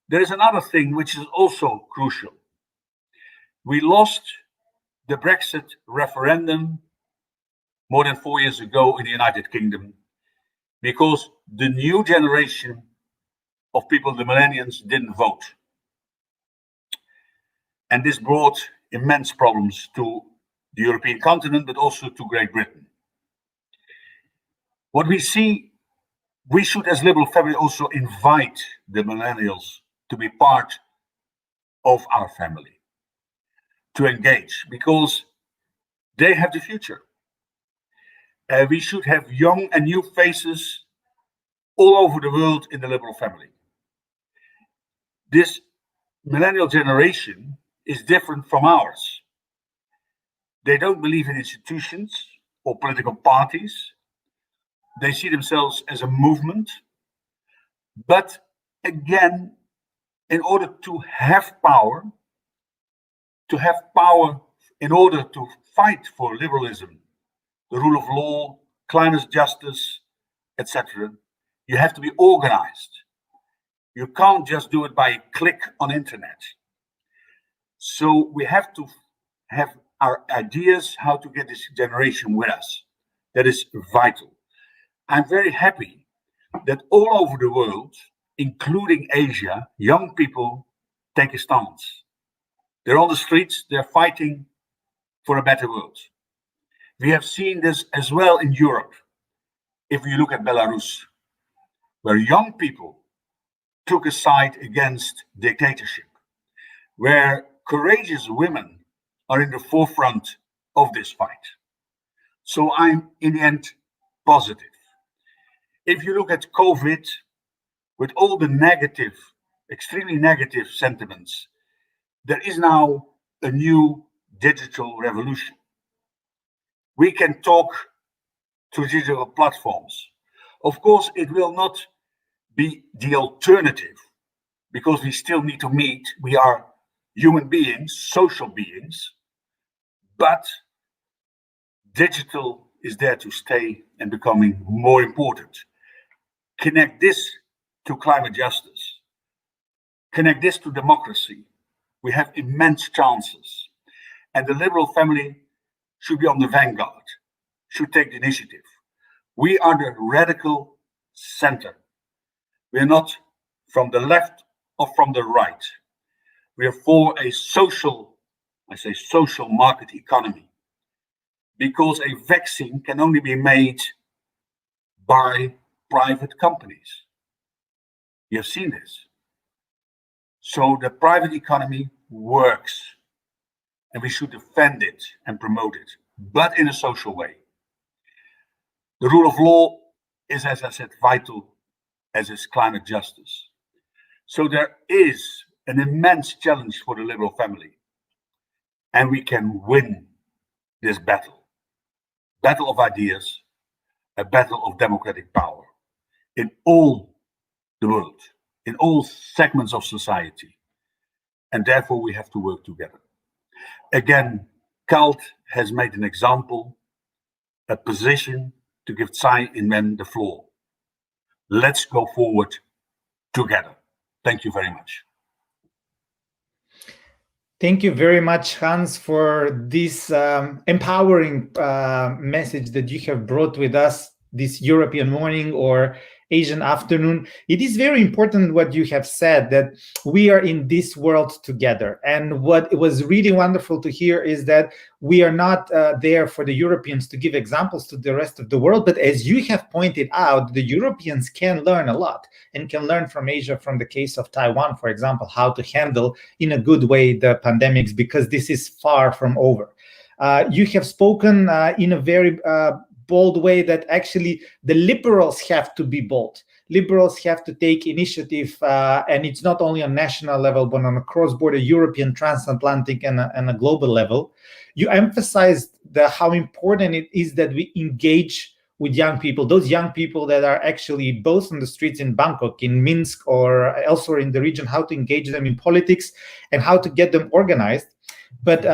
There is another thing which is also crucial. We lost the Brexit referendum more than 4 years ago in the United Kingdom because the new generation of people, the millennials, didn't vote. And this brought immense problems to the European continent, but also to Great Britain. What we see, we should as Liberal family also invite the millennials to be part of our family, to engage, because they have the future. We should have young and new faces all over the world in the Liberal family. This millennial generation is different from ours. They don't believe in institutions or political parties. They see themselves as a movement. But again, in order to have power in order to fight for liberalism, the rule of law, climate justice, etc., you have to be organized. You can't just do it by a click on internet. So we have to have our ideas how to get this generation with us. That is vital. I'm very happy that all over the world, including Asia, young people take a stance. They're on the streets, they're fighting for a better world. We have seen this as well in Europe. If you look at Belarus, where young people took a side against dictatorship, where courageous women are in the forefront of this fight. So I'm, in the end, positive. If you look at COVID, with all the negative, extremely negative sentiments, there is now a new digital revolution. We can talk through digital platforms. Of course, it will not be the alternative because we still need to meet. We are human beings, social beings, but digital is there to stay and becoming more important. Connect this to climate justice. Connect this to democracy. We have immense chances. And the Liberal family should be on the vanguard, should take the initiative. We are the radical center. We are not from the left or from the right. We are for a social market economy, because a vaccine can only be made by private companies. You have seen this. So the private economy works. and we should defend it and promote it, but in a social way. The rule of law is, as I said, vital as is climate justice. So there is an immense challenge for the Liberal family, and we can win this battle. Battle of ideas, a battle of democratic power in all the world, in all segments of society. And therefore we have to work together. Again, CALD has made an example, a position to give Tsai Ing-wen the floor. Let's go forward together. Thank you very much. Thank you very much, Hans, for this empowering message that you have brought with us this European morning or Asian afternoon. It is very important what you have said, that we are in this world together. And what was really wonderful to hear is that we are not there for the Europeans to give examples to the rest of the world, but as you have pointed out, the Europeans can learn a lot and can learn from Asia, from the case of Taiwan, for example, how to handle in a good way the pandemics, because this is far from over. You have spoken in a very bold way that actually the liberals have to be bold. Liberals have to take initiative, and it's not only on national level, but on a cross-border European, transatlantic, and a global level. You emphasized how important it is that we engage with young people, those young people that are actually both on the streets in Bangkok, in Minsk, or elsewhere in the region, how to engage them in politics and how to get them organized. But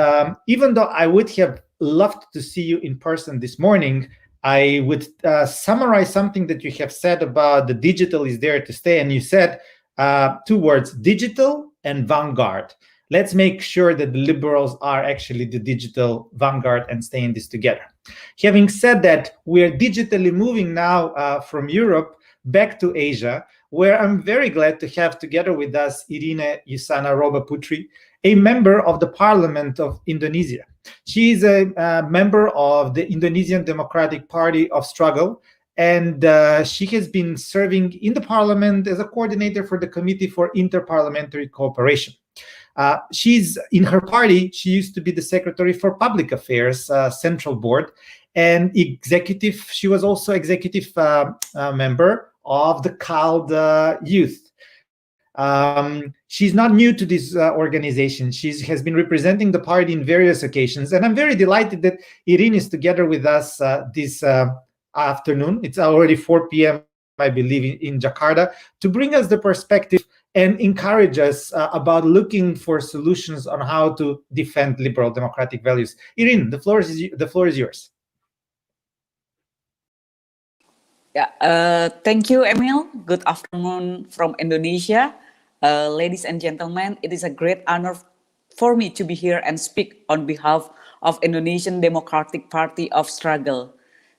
even though I would have loved to see you in person this morning, I would summarize something that you have said about the digital is there to stay. And you said two words, digital and vanguard. Let's make sure that the liberals are actually the digital vanguard and stay in this together. Having said that, we're digitally moving now from Europe back to Asia, where I'm very glad to have together with us Irine Yusana Robaputri, a member of the Parliament of Indonesia. She is a member of the Indonesian Democratic Party of Struggle, and she has been serving in the parliament as a coordinator for the Committee for Interparliamentary Cooperation. She's in her party, she used to be the Secretary for Public Affairs Central Board, and executive. She was also executive member of the CALD Youth. She's not new to this organization. She has been representing the party in various occasions, and I'm very delighted that Irine is together with us this afternoon. It's already 4 p.m., I believe, in Jakarta, to bring us the perspective and encourage us about looking for solutions on how to defend liberal democratic values. Irine, the floor is yours. Yeah, thank you, Emil. Good afternoon from Indonesia. Ladies and gentlemen, it is a great honor for me to be here and speak on behalf of Indonesian Democratic Party of Struggle.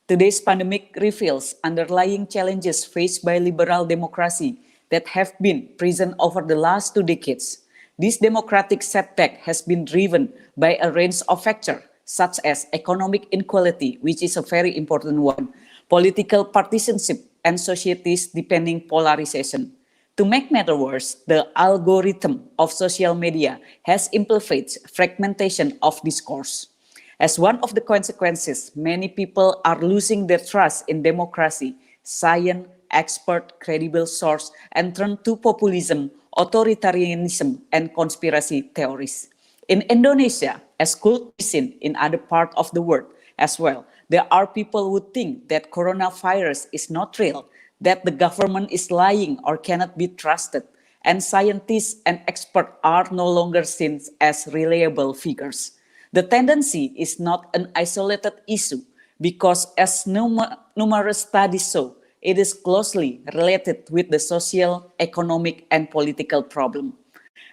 Today's pandemic reveals underlying challenges faced by liberal democracy that have been present over the last 2 decades. This democratic setback has been driven by a range of factors, such as economic inequality, which is a very important one, political partisanship, and society's depending polarization. To make matters worse, the algorithm of social media has amplified fragmentation of discourse. As one of the consequences, many people are losing their trust in democracy, science, expert, credible source, and turn to populism, authoritarianism, and conspiracy theories. In Indonesia, as could be seen in other parts of the world as well, there are people who think that coronavirus is not real, that the government is lying or cannot be trusted, and scientists and experts are no longer seen as reliable figures. The tendency is not an isolated issue because, as numerous studies show, it is closely related with the social, economic, and political problem.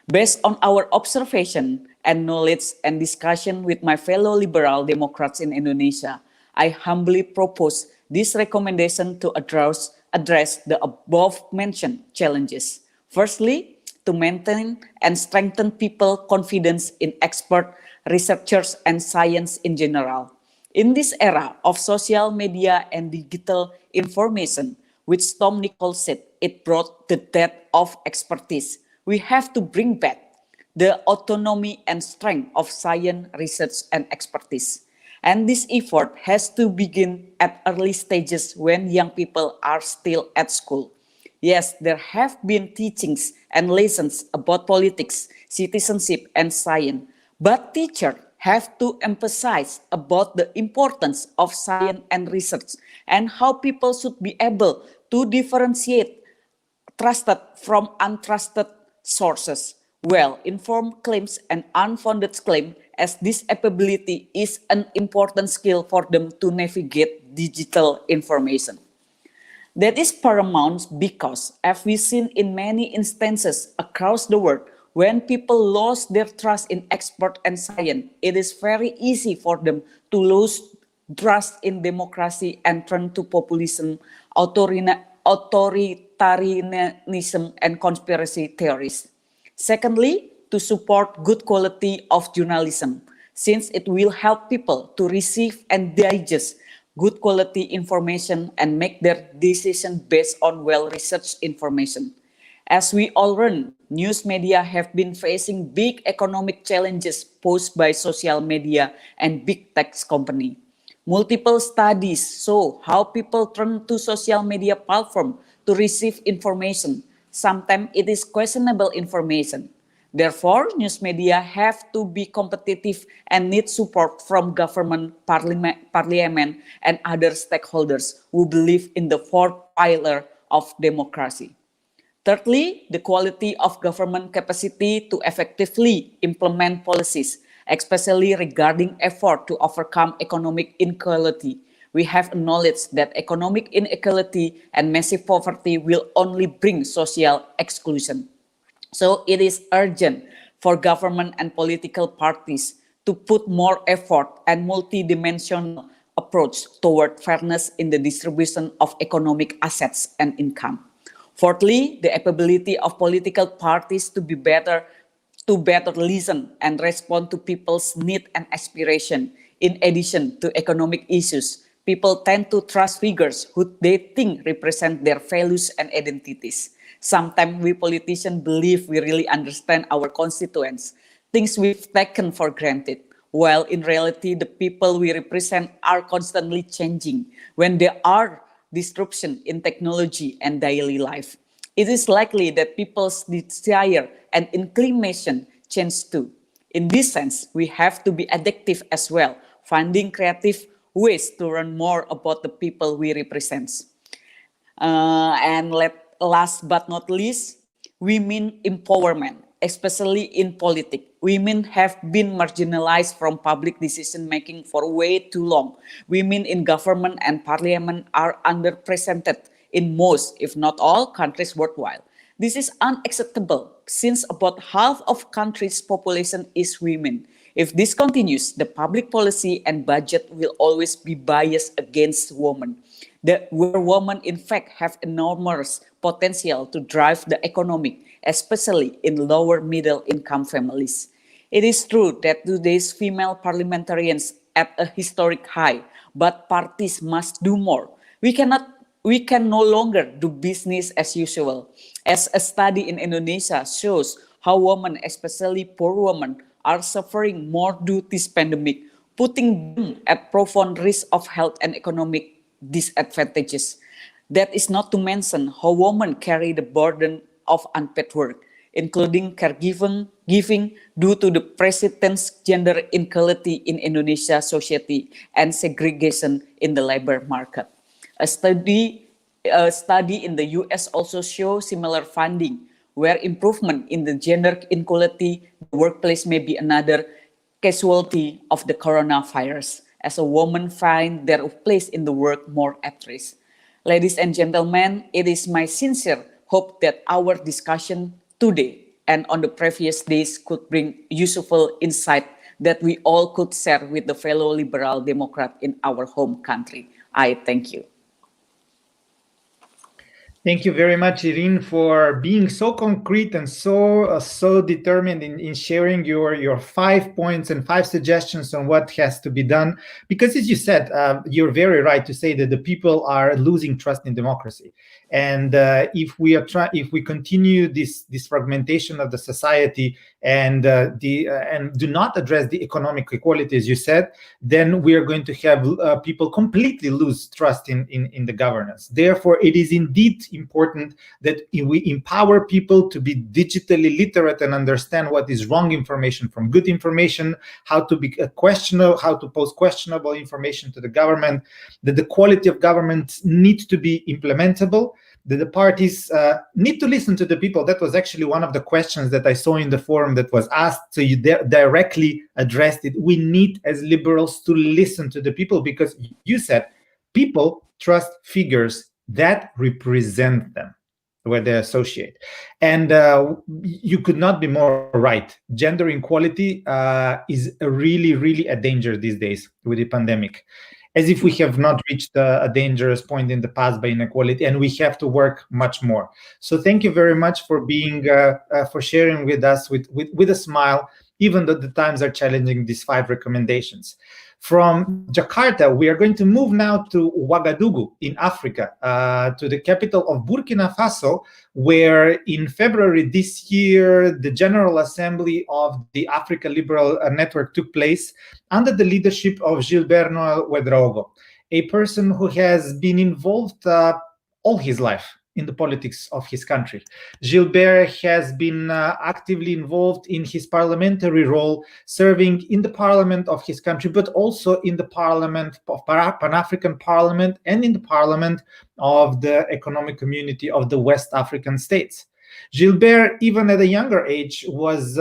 Based on our observation and knowledge and discussion with my fellow liberal Democrats in Indonesia, I humbly propose this recommendation to address the above-mentioned challenges. Firstly, to maintain and strengthen people's confidence in expert researchers and science in general. In this era of social media and digital information, which Tom Nichols said, it brought the death of expertise. We have to bring back the autonomy and strength of science, research, and expertise. And this effort has to begin at early stages when young people are still at school. Yes, there have been teachings and lessons about politics, citizenship, and science, but teachers have to emphasize about the importance of science and research and how people should be able to differentiate trusted from untrusted sources. Well-informed claims and unfounded claims, as this ability is an important skill for them to navigate digital information. That is paramount because, as we've seen in many instances across the world, when people lost their trust in expert and science, it is very easy for them to lose trust in democracy and turn to populism, authoritarianism, and conspiracy theories. Secondly, to support good quality of journalism, since it will help people to receive and digest good quality information and make their decision based on well-researched information. As we all learn, news media have been facing big economic challenges posed by social media and big tech company. Multiple studies show how people turn to social media platform to receive information. Sometimes it is questionable information. Therefore, news media have to be competitive and need support from government, parliament, and other stakeholders who believe in the fourth pillar of democracy. Thirdly, the quality of government capacity to effectively implement policies, especially regarding effort to overcome economic inequality. We have acknowledged that economic inequality and massive poverty will only bring social exclusion. So it is urgent for government and political parties to put more effort and multidimensional approach toward fairness in the distribution of economic assets and income. Fourthly, the ability of political parties to better listen and respond to people's needs and aspiration. In addition to economic issues, people tend to trust figures who they think represent their values and identities. Sometimes we politicians believe we really understand our constituents, things we've taken for granted, while in reality the people we represent are constantly changing. When there are disruption in technology and daily life, it is likely that people's desire and inclination change too. In this sense, we have to be adaptive as well, finding creative ways to learn more about the people we represent. Last but not least, women empowerment, especially in politics. Women have been marginalized from public decision making for way too long. Women in government and parliament are underrepresented in most, if not all, countries worldwide. This is unacceptable since about half of country's population is women. If this continues, the public policy and budget will always be biased against women. Where women in fact have enormous potential to drive the economy, especially in lower middle income families. It is true that today's female parliamentarians at a historic high, but parties must do more. We can no longer do business as usual, as a study in Indonesia shows how women, especially poor women, are suffering more due to this pandemic, putting them at profound risk of health and economic disadvantages. That is not to mention how women carry the burden of unpaid work, including caregiving due to the persistent gender inequality in Indonesia society and segregation in the labor market. A study in the US also shows similar finding, where improvement in the gender inequality in the workplace may be another casualty of the coronavirus, as a woman find their place in the work more at risk. Ladies and gentlemen, it is my sincere hope that our discussion today and on the previous days could bring useful insight that we all could share with the fellow liberal Democrat in our home country. I thank you. Thank you very much, Irene, for being so concrete and so determined in sharing your 5 points and 5 suggestions on what has to be done. Because as you said, you're very right to say that the people are losing trust in democracy. And if we continue this fragmentation of the society and do not address the economic equality, as you said, then we are going to have people completely lose trust in the governance. Therefore, it is indeed important that we empower people to be digitally literate and understand what is wrong information from good information, how to be how to post questionable information to the government, that the quality of government needs to be implementable, that the parties need to listen to the people. That was actually one of the questions that I saw in the forum that was asked. So you directly addressed it. We need, as liberals, to listen to the people, because you said people trust figures that represent them, where they associate. And you could not be more right. Gender inequality is really, really a danger these days with the pandemic, as if we have not reached a dangerous point in the past by inequality, and we have to work much more. So thank you very much for being, for sharing with us with a smile, even though the times are challenging, these 5 recommendations. From Jakarta, we are going to move now to Ouagadougou in Africa, to the capital of Burkina Faso, where in February this year, the General Assembly of the Africa Liberal Network took place under the leadership of Gilbert Noel Ouedraogo, a person who has been involved all his life in the politics of his country. Gilbert has been actively involved in his parliamentary role, serving in the parliament of his country, but also in the parliament of Pan-African Parliament and in the parliament of the Economic Community of the West African states. Gilbert, even at a younger age, was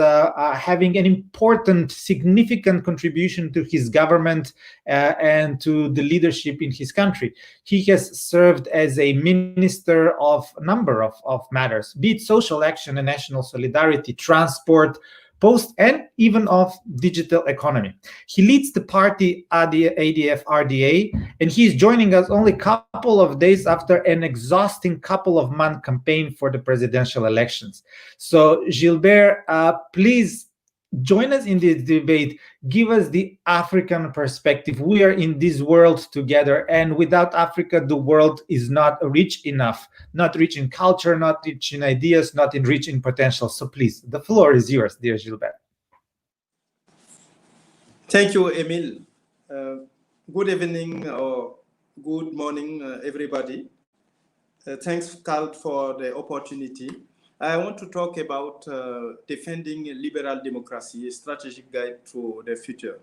having an important, significant contribution to his government and to the leadership in his country. He has served as a minister of a number of matters, be it social action and national solidarity, transport, post, and even of digital economy. He leads the party ADF-RDA, and he is joining us only a couple of days after an exhausting couple-of-month campaign for the presidential elections. So, Gilbert, please join us in this debate. Give us the African perspective. We are in this world together, and without Africa, the world is not rich enough, not rich in culture, not rich in ideas, not rich in potential. So please, the floor is yours, dear Gilbert. Thank you, Emil. Good evening or good morning, everybody. Thanks, Carl, for the opportunity. I want to talk about defending liberal democracy, a strategic guide to the future.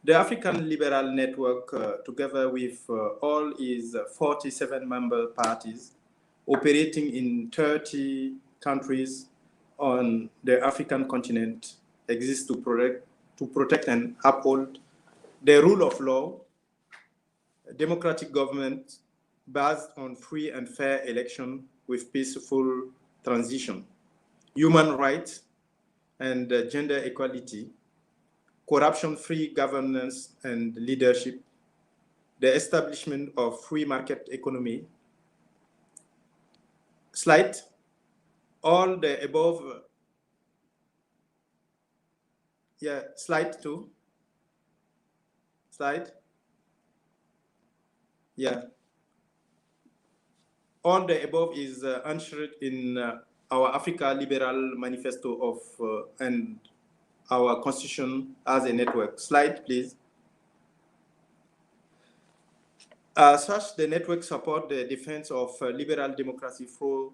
The African Liberal Network, together with all its 47 member parties, operating in 30 countries on the African continent, exists to protect and uphold the rule of law, democratic government based on free and fair election with peaceful transition, human rights and gender equality, corruption-free governance and leadership, the establishment of free market economy. Slide. All the above. Yeah, slide 2. Slide. Yeah. All the above is answered in our Africa Liberal Manifesto of and our constitution as a network. Slide, please. Such, the network support the defense of liberal democracy through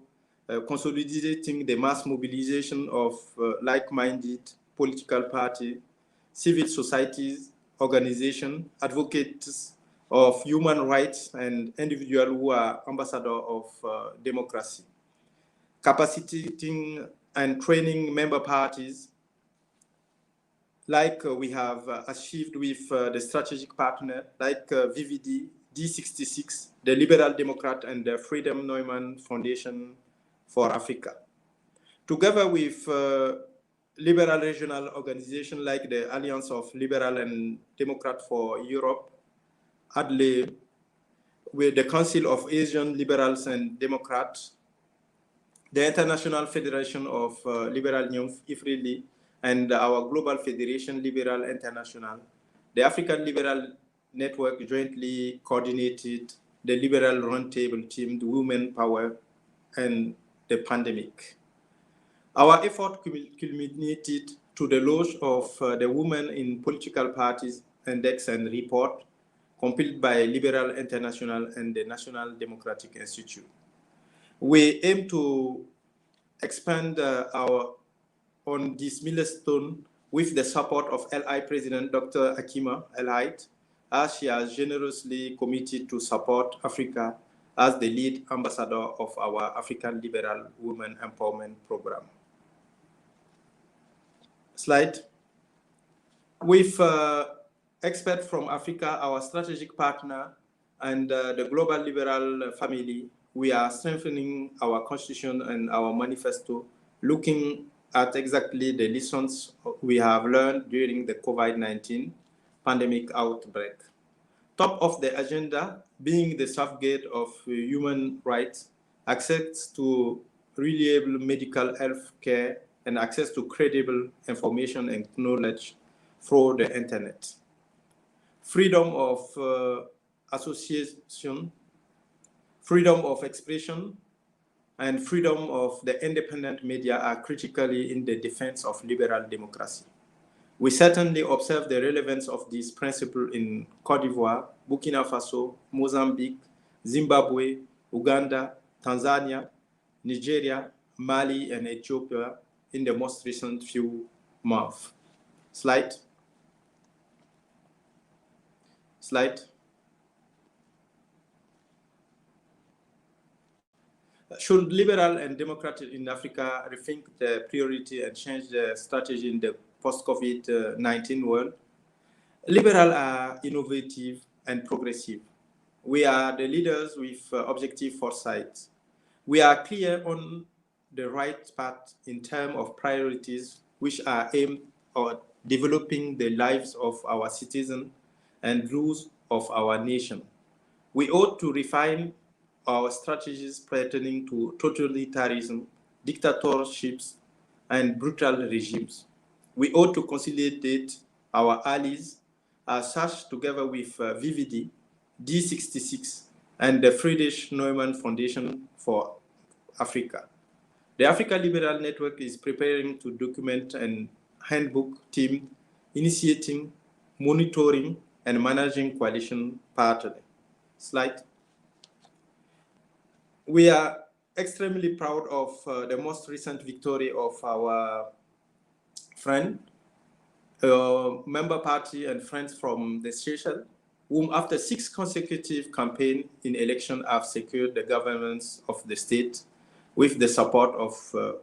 consolidating the mass mobilization of like-minded political parties, civil societies, organizations, advocates of human rights, and individuals who are ambassadors of democracy, capacitating and training member parties, like we have achieved with the strategic partner, like VVD, D66, the Liberal Democrat, and the Freedom Neumann Foundation for Africa. Together with liberal regional organizations like the Alliance of Liberal and Democrat for Europe, ADLE, with the Council of Asian Liberals and Democrats, the International Federation of Liberal Youth, IFRILI, and our Global Federation Liberal International, the African Liberal Network jointly coordinated the Liberal Roundtable Team, the Women Power, and the pandemic. Our effort culminated to the launch of the Women in Political Parties Index and Report, compiled by Liberal International and the National Democratic Institute. We aim to expand on this milestone with the support of LI President Dr. Hakima El-Hayat, as she has generously committed to support Africa as the lead ambassador of our African Liberal Women Empowerment Program. Slide. With experts from Africa, our strategic partner, and the global liberal family, we are strengthening our constitution and our manifesto, looking at exactly the lessons we have learned during the COVID-19 pandemic outbreak. Top of the agenda being the safeguard of human rights, access to reliable medical health care, and access to credible information and knowledge through the internet. Freedom of association, freedom of expression, and freedom of the independent media are critically in the defense of liberal democracy. We certainly observe the relevance of this principle in Cote d'Ivoire, Burkina Faso, Mozambique, Zimbabwe, Uganda, Tanzania, Nigeria, Mali, and Ethiopia in the most recent few months. Slide. Slide. Should liberal and democratic in Africa rethink the priority and change the strategy in the post-COVID-19 world? Liberal are innovative and progressive. We are the leaders with objective foresight. We are clear on the right path in terms of priorities which are aimed at developing the lives of our citizens and rules of our nation. We ought to refine our strategies pertaining to totalitarianism, dictatorships, and brutal regimes. We ought to consolidate our allies as such together with VVD, D66, and the Friedrich Naumann Foundation for Africa. The Africa Liberal Network is preparing to document an handbook team initiating, monitoring, and managing coalition partners. Slide. We are extremely proud of the most recent victory of our friend, member party and friends from the Seychelles, whom after 6 consecutive campaigns in election have secured the governance of the state with the support of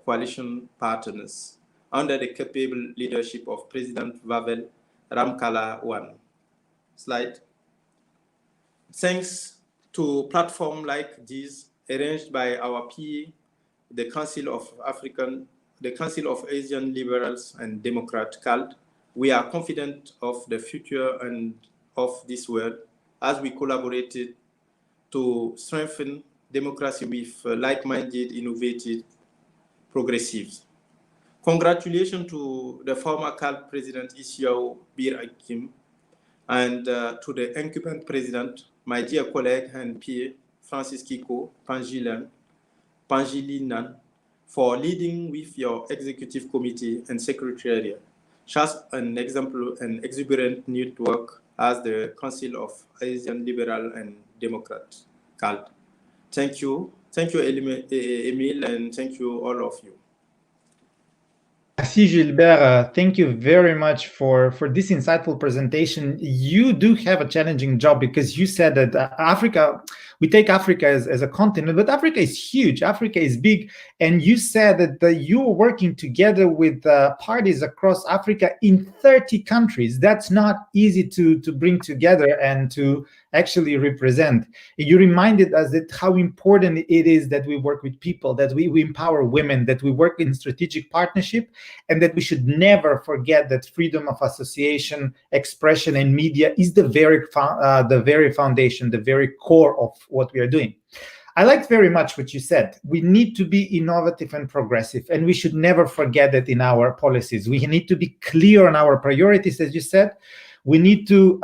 coalition partners under the capable leadership of President Wavel Ramkalawan. Slide. Thanks to platforms like these arranged by our PA, the Council of Asian Liberals and Democrats, CALD, we are confident of the future and of this world as we collaborated to strengthen democracy with like-minded, innovative progressives. Congratulations to the former CALD President Isiao Bir Hakim and to the incumbent President, my dear colleague and peer, Francis Kiko Pangilinan, for leading with your executive committee and secretariat, just an example and exuberant network as the Council of Asian Liberal and Democrat, CALD. Thank you, Emile, and thank you all of you. Merci, Gilbert. Thank you very much for this insightful presentation. You do have a challenging job because you said that Africa, we take Africa as a continent, but Africa is huge. Africa is big. And you said that you are working together with parties across Africa in 30 countries. That's not easy to bring together and to actually represent. You reminded us that how important it is that we work with people, that we empower women, that we work in strategic partnership, and that we should never forget that freedom of association, expression, and media is the very foundation, the very core of what we are doing. I liked very much what you said. We need to be innovative and progressive, and we should never forget that in our policies. We need to be clear on our priorities, as you said. We need to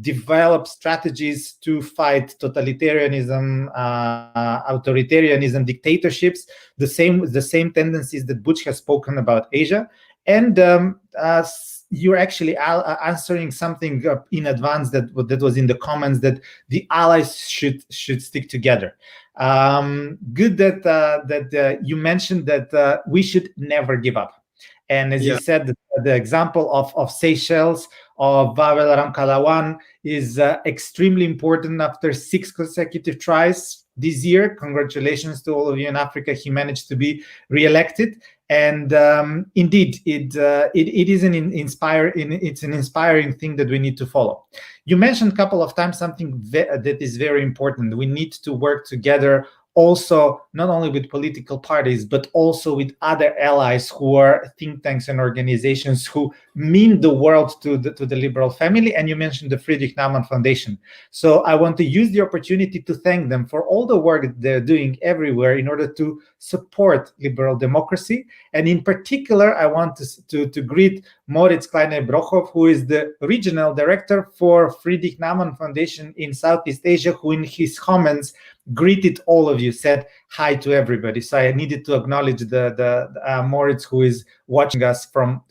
develop strategies to fight totalitarianism, authoritarianism, dictatorships, the same tendencies that Butch has spoken about Asia. And you're actually answering something in advance that was in the comments, that the allies should stick together. Good that you mentioned that we should never give up. And as you said, the example of Seychelles, of Wawel Ramkalawan, is extremely important. After 6 consecutive tries this year, congratulations to all of you in Africa. He managed to be re-elected. And indeed, it is an inspiring thing that we need to follow. You mentioned a couple of times something that is very important. We need to work together, also not only with political parties, but also with other allies who are think tanks and organizations who mean the world to the liberal family. And you mentioned the Friedrich Naumann Foundation. So I want to use the opportunity to thank them for all the work that they're doing everywhere in order to support liberal democracy. And in particular, I want to greet Moritz Kleine-Brochow, who is the regional director for Friedrich Naumann Foundation in Southeast Asia, who in his comments greeted all of you, said hi to everybody. So I needed to acknowledge the Moritz, who is watching us from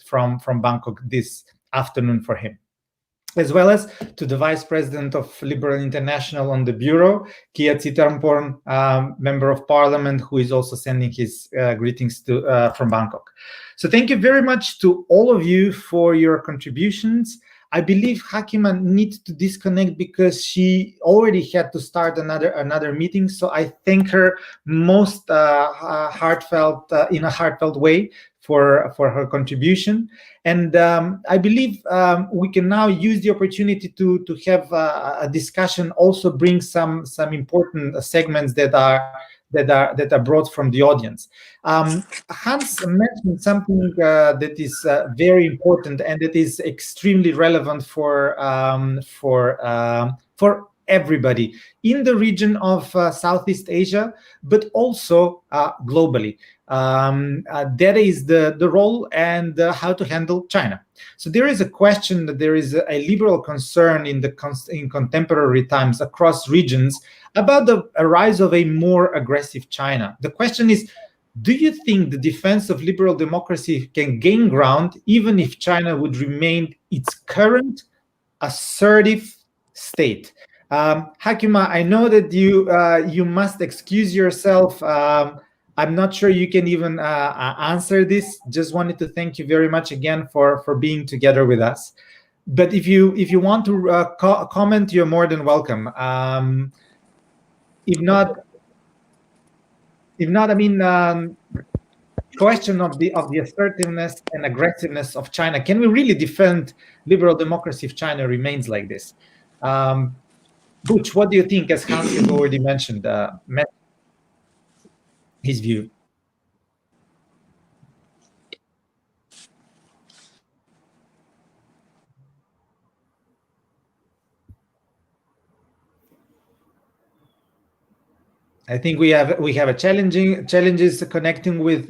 Bangkok this afternoon for him, as well as to the Vice President of Liberal International on the Bureau, Kia Sitharamporn, Member of Parliament, who is also sending his greetings from Bangkok. So thank you very much to all of you for your contributions. I believe Hakima needs to disconnect because she already had to start another meeting. So I thank her most heartfelt in a heartfelt way for her contribution. And I believe we can now use the opportunity to have a discussion, also bring some important segments that are brought from the audience. Hans mentioned something that is very important and that is extremely relevant for everybody in the region of Southeast Asia, but also globally. That is the role and how to handle China. So there is a question that there is a liberal concern in contemporary times across regions about the rise of a more aggressive China. The question is, do you think the defense of liberal democracy can gain ground even if China would remain its current assertive state? Hakima, I know that you must excuse yourself. I'm not sure you can even answer this. Just wanted to thank you very much again for being together with us. But if you want to comment, you're more than welcome. If not, I mean, question of the assertiveness and aggressiveness of China. Can we really defend liberal democracy if China remains like this? Butch, what do you think? As Hans has already mentioned, his view. I think we have a challenges connecting with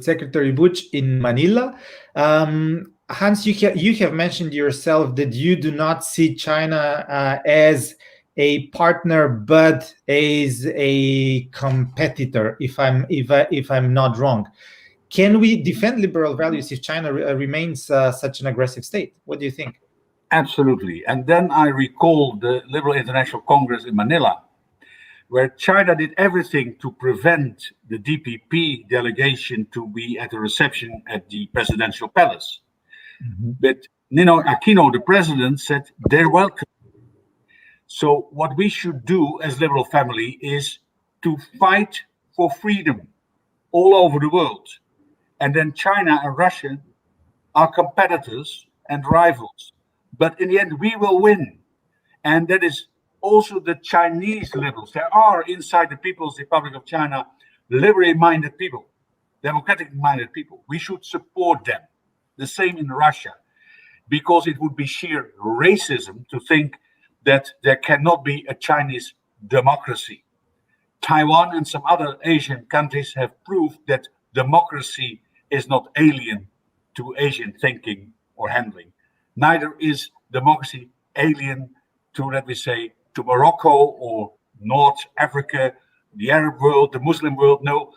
Secretary Butch in Manila. Hans, you have mentioned yourself that you do not see China as a partner, but as a competitor. If I'm not wrong, can we defend liberal values if China remains such an aggressive state? What do you think? Absolutely. And then I recall the Liberal International Congress in Manila, where China did everything to prevent the DPP delegation to be at a reception at the presidential palace. Mm-hmm. But Ninoy Aquino, the president, said they're welcome. So what we should do as liberal family is to fight for freedom all over the world. And then China and Russia are competitors and rivals. But in the end, we will win. And that is also the Chinese liberals. There are inside the People's Republic of China liberally-minded people, democratic-minded people. We should support them. The same in Russia, because it would be sheer racism to think that there cannot be a Chinese democracy. Taiwan and some other Asian countries have proved that democracy is not alien to Asian thinking or handling. neither is democracy alien to, let me say, to Morocco or North Africa, the Arab world, the Muslim world. No,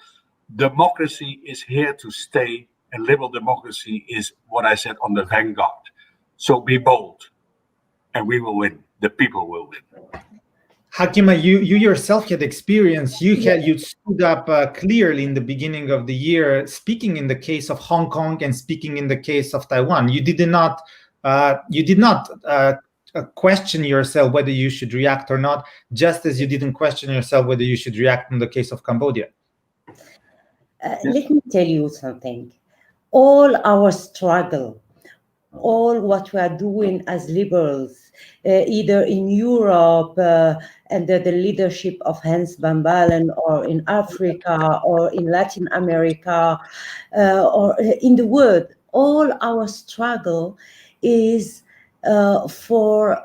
democracy is here to stay, and liberal democracy is what I said on the vanguard. So be bold, and we will win. The people will win. Hakima, you yourself had experience. You stood up clearly in the beginning of the year, speaking in the case of Hong Kong and speaking in the case of Taiwan. You did not question yourself whether you should react or not, just as you didn't question yourself whether you should react in the case of Cambodia. Let me tell you something. All our struggle, all what we are doing as liberals, either in Europe under the leadership of Hans Van Balen, or in Africa, or in Latin America, or in the world, all our struggle is for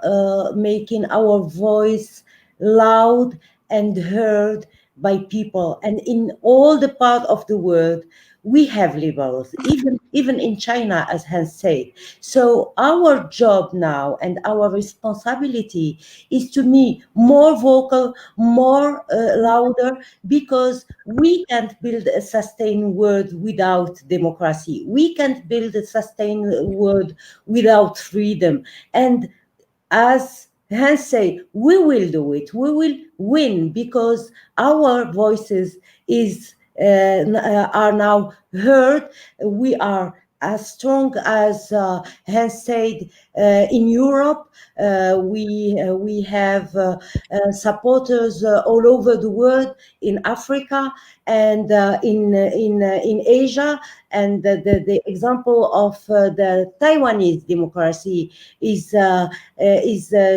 making our voice loud and heard by people. And in all the part of the world, we have liberals, even in China, as Hans said. So our job now and our responsibility is to be more vocal, more louder, because we can't build a sustained world without democracy. We can't build a sustained world without freedom. And as Hans said, we will do it. We will win, because our voices are now heard. We are as strong as Hans said in Europe. We have supporters all over the world, in Africa and in Asia. And the example of the Taiwanese democracy is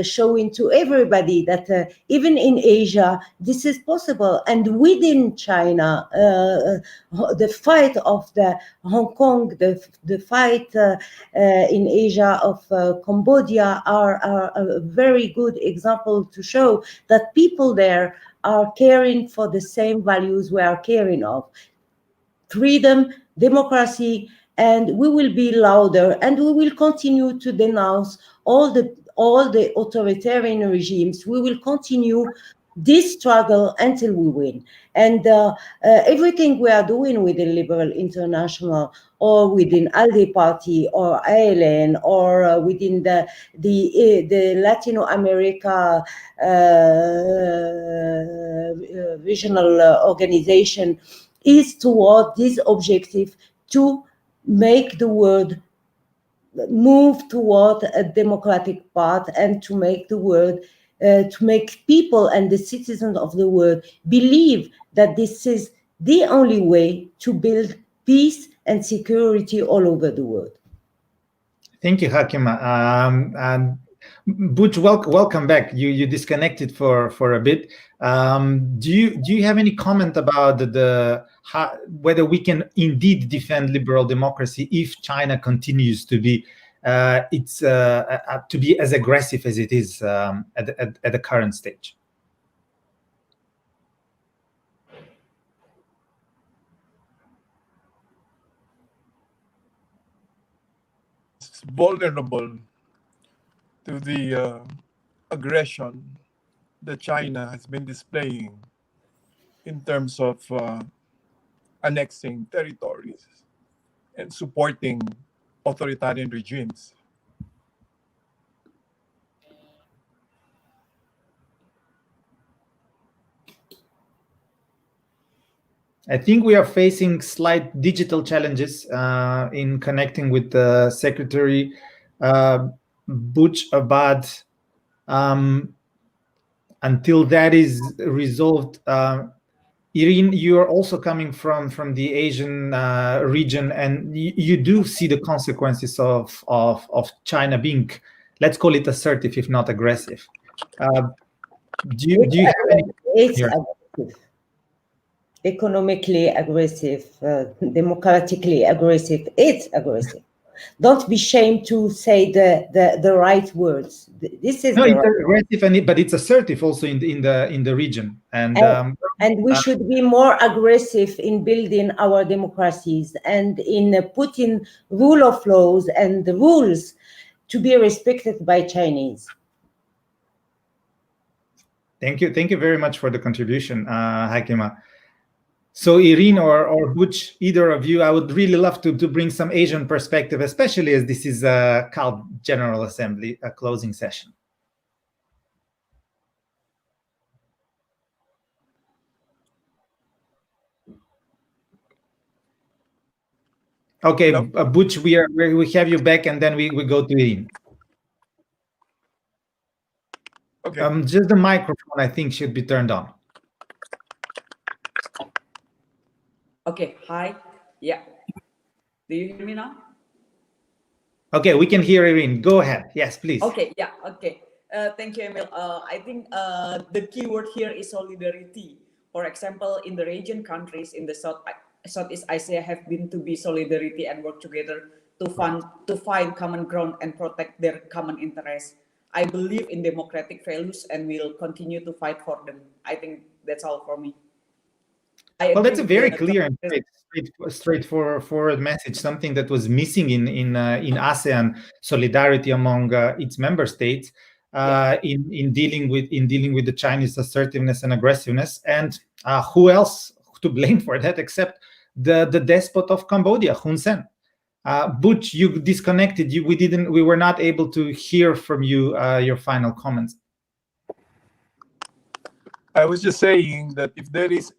showing to everybody that even in Asia this is possible. And within China, the fight of the Hong Kong, the fight in Asia of Cambodia are a very good example to show that people there are caring for the same values we are caring of: freedom, democracy. And we will be louder, and we will continue to denounce all the authoritarian regimes. We will continue this struggle until we win. And everything we are doing within Liberal International, or within ALDE Party, or ALN, or within the Latino America regional organization, is toward this objective, to make the world move toward a democratic path, and to make the world, to make people and the citizens of the world believe that this is the only way to build peace and security all over the world. Thank you, Hakima. And Butch, welcome back. You disconnected for a bit. Do you have any comment about whether we can indeed defend liberal democracy if China continues to be as aggressive as it is at the current stage? It's vulnerable to the aggression that China has been displaying in terms of annexing territories and supporting authoritarian regimes. I think we are facing slight digital challenges in connecting with the Secretary Butch Abad. Until that is resolved, Irene, you are also coming from the Asian region, and you do see the consequences of China being, let's call it, assertive, if not aggressive. Do you have any? It's aggressive. Economically aggressive, democratically aggressive. It's aggressive. Don't be ashamed to say the right words. This is no, it's aggressive, but it's assertive also in the region, and we should be more aggressive in building our democracies and in putting rule of laws and the rules to be respected by Chinese. Thank you very much for the contribution, Hakima. So Irene or Butch, either of you, I would really love to bring some Asian perspective, especially as this is a CALD General Assembly, a closing session. Okay, Butch, we have you back, and then we go to Irene. Okay. Just the microphone, I think, should be turned on. Okay, hi. Yeah. Do you hear me now? Okay, we can hear Irene. Go ahead. Yes, please. Okay, yeah, okay. Thank you, Emil. I think the key word here is solidarity. For example, in the region countries in the Southeast Asia have been to be solidarity and work together to find common ground and protect their common interests. I believe in democratic values and will continue to fight for them. I think that's all for me. Well, that's a very clear and straightforward message. Something that was missing in ASEAN, solidarity among its member states in dealing with the Chinese assertiveness and aggressiveness. And who else to blame for that except the despot of Cambodia, Hun Sen? Butch, you disconnected. We were not able to hear from you your final comments. I was just saying that if there is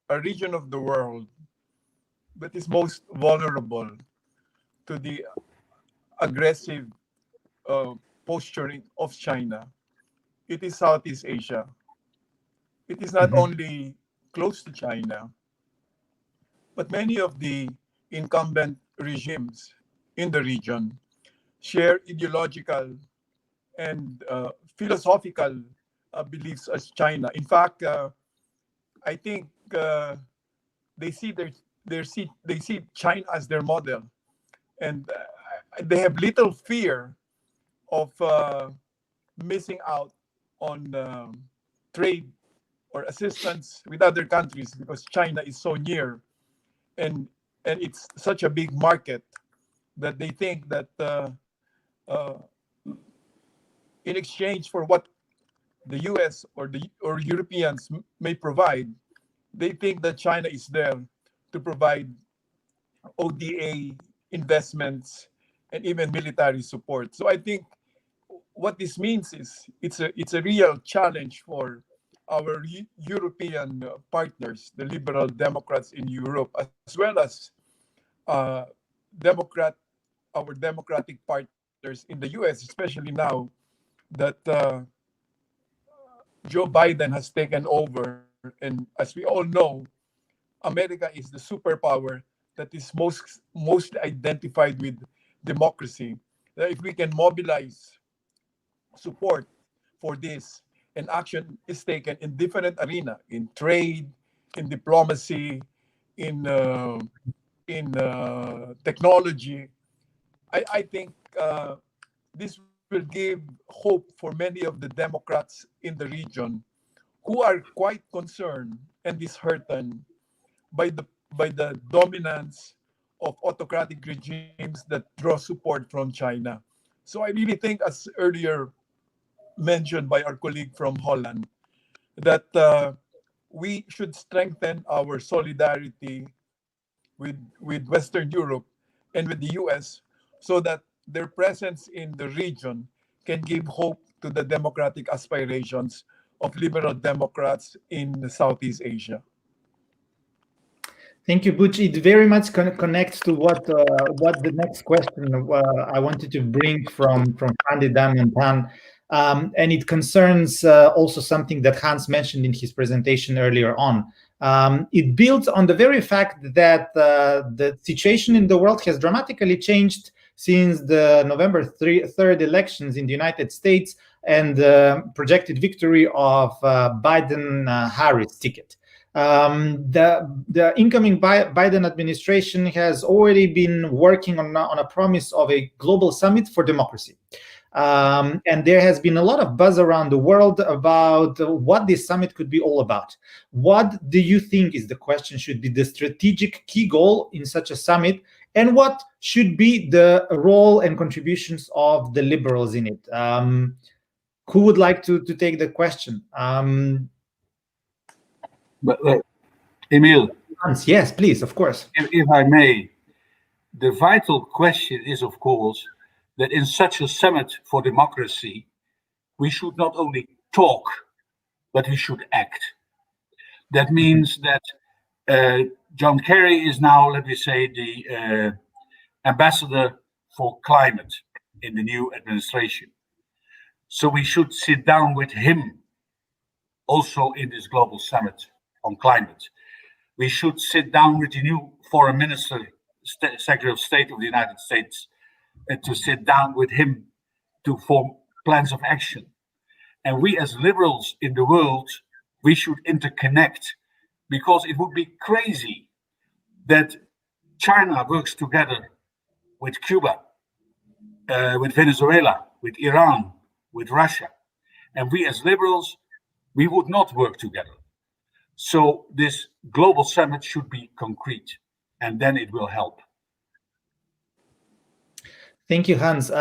a region of the world that is most vulnerable to the aggressive posturing of China, it is Southeast Asia. It is not only close to China, but many of the incumbent regimes in the region share ideological and philosophical beliefs as China. In fact, I think they see China as their model, and they have little fear of missing out on trade or assistance with other countries because China is so near, and it's such a big market that they think that in exchange for what the US or Europeans may provide, they think that China is there to provide ODA investments and even military support. So I think what this means is it's a real challenge for our European partners, the liberal Democrats in Europe, as well as our democratic partners in the US, especially now that Joe Biden has taken over. And as we all know, America is the superpower that is most identified with democracy. That if we can mobilize support for this, and action is taken in different arena, in trade, in diplomacy, in technology, I think this will give hope for many of the Democrats in the region who are quite concerned and disheartened by the dominance of autocratic regimes that draw support from China. So I really think, as earlier mentioned by our colleague from Holland, that we should strengthen our solidarity with Western Europe and with the US so that their presence in the region can give hope to the democratic aspirations of liberal Democrats in Southeast Asia. Thank you, Butch. It very much connects to what the next question I wanted to bring from Andy Dan and Tan. And it concerns also something that Hans mentioned in his presentation earlier on. It builds on the very fact that the situation in the world has dramatically changed since the November 3rd elections in the United States and the projected victory of Biden-Harris ticket. The incoming Biden administration has already been working on a promise of a global summit for democracy. And there has been a lot of buzz around the world about what this summit could be all about. What do you think is the question should be the strategic key goal in such a summit? and what should be the role and contributions of the liberals in it? Who would like to take the question? Emil, Hans, yes, please, of course. if I may, the vital question is, of course, that in such a summit for democracy, we should not only talk, but we should act. That means that John Kerry is now, let me say, the ambassador for climate in the new administration. So we should sit down with him also in this global summit on climate. We should sit down with the new foreign minister, Secretary of State of the United States, to sit down with him to form plans of action. And we as liberals in the world, we should interconnect, because it would be crazy that China works together with Cuba, with Venezuela, with Iran, with Russia. And we as liberals, we would not work together. So this global summit should be concrete, and then it will help. Thank you, Hans.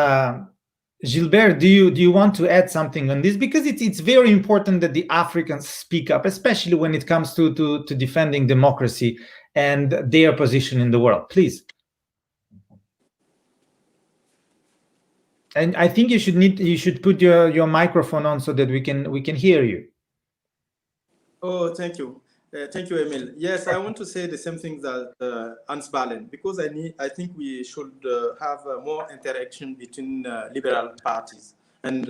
Gilbert, do you want to add something on this? Because it's very important that the Africans speak up, especially when it comes to defending democracy and their position in the world. Please. And I think you should put your microphone on so that we can hear you. Oh, thank you. Thank you, Emil. Yes, I want to say the same thing that Hans Ballen, because I think we should have more interaction between liberal parties, and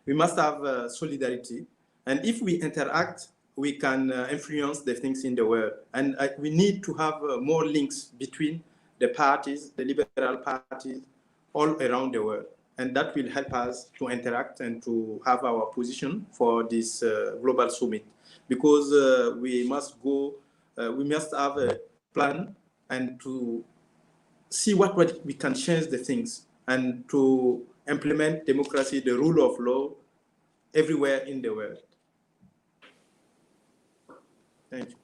we must have solidarity. And if we interact, we can influence the things in the world. And we need to have more links between the parties, the liberal parties, all around the world. And that will help us to interact and to have our position for this global summit. Because we must have a plan and to see what we can change the things and to implement democracy, the rule of law, everywhere in the world. Thank you.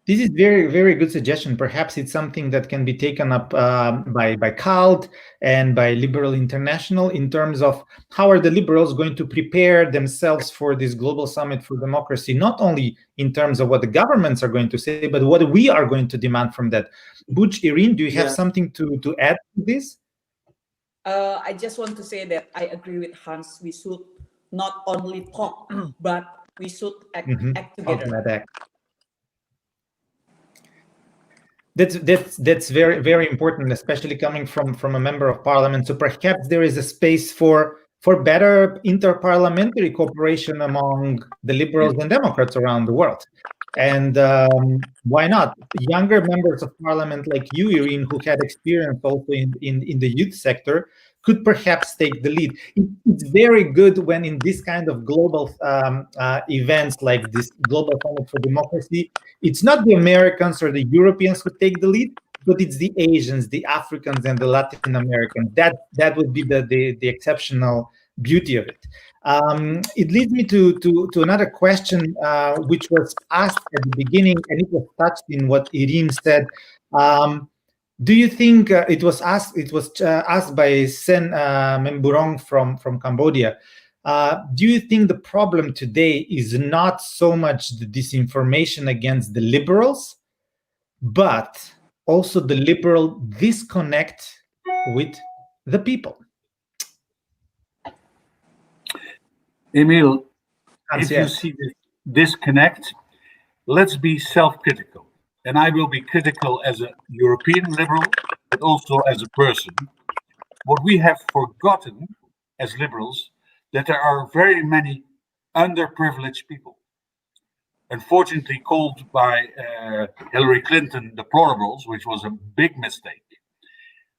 This is very, very good suggestion. Perhaps it's something that can be taken up by CALD and by Liberal International in terms of how are the liberals going to prepare themselves for this global summit for democracy, not only in terms of what the governments are going to say, but what we are going to demand from that. Buj, Irene, do you have something to add to this? I just want to say that I agree with Hans. We should not only talk, but we should act together. That's very, very important, especially coming from a member of parliament. So perhaps there is a space for better interparliamentary cooperation among the liberals and Democrats around the world. And why not? Younger members of parliament like you, Irene, who had experience also in the youth sector, could perhaps take the lead. It's very good when in this kind of global events like this Global Summit for Democracy, it's not the Americans or the Europeans who take the lead, but it's the Asians, the Africans, and the Latin Americans. That would be the exceptional beauty of it. It leads me to another question, which was asked at the beginning, and it was touched in what Irene said. Do you think it was asked by Sen Memburong from Cambodia? Do you think the problem today is not so much the disinformation against the liberals, but also the liberal disconnect with the people? Emil, if you see this disconnect, let's be self-critical. And I will be critical as a European liberal, but also as a person. What we have forgotten as liberals, that there are very many underprivileged people. Unfortunately called by Hillary Clinton deplorables, which was a big mistake.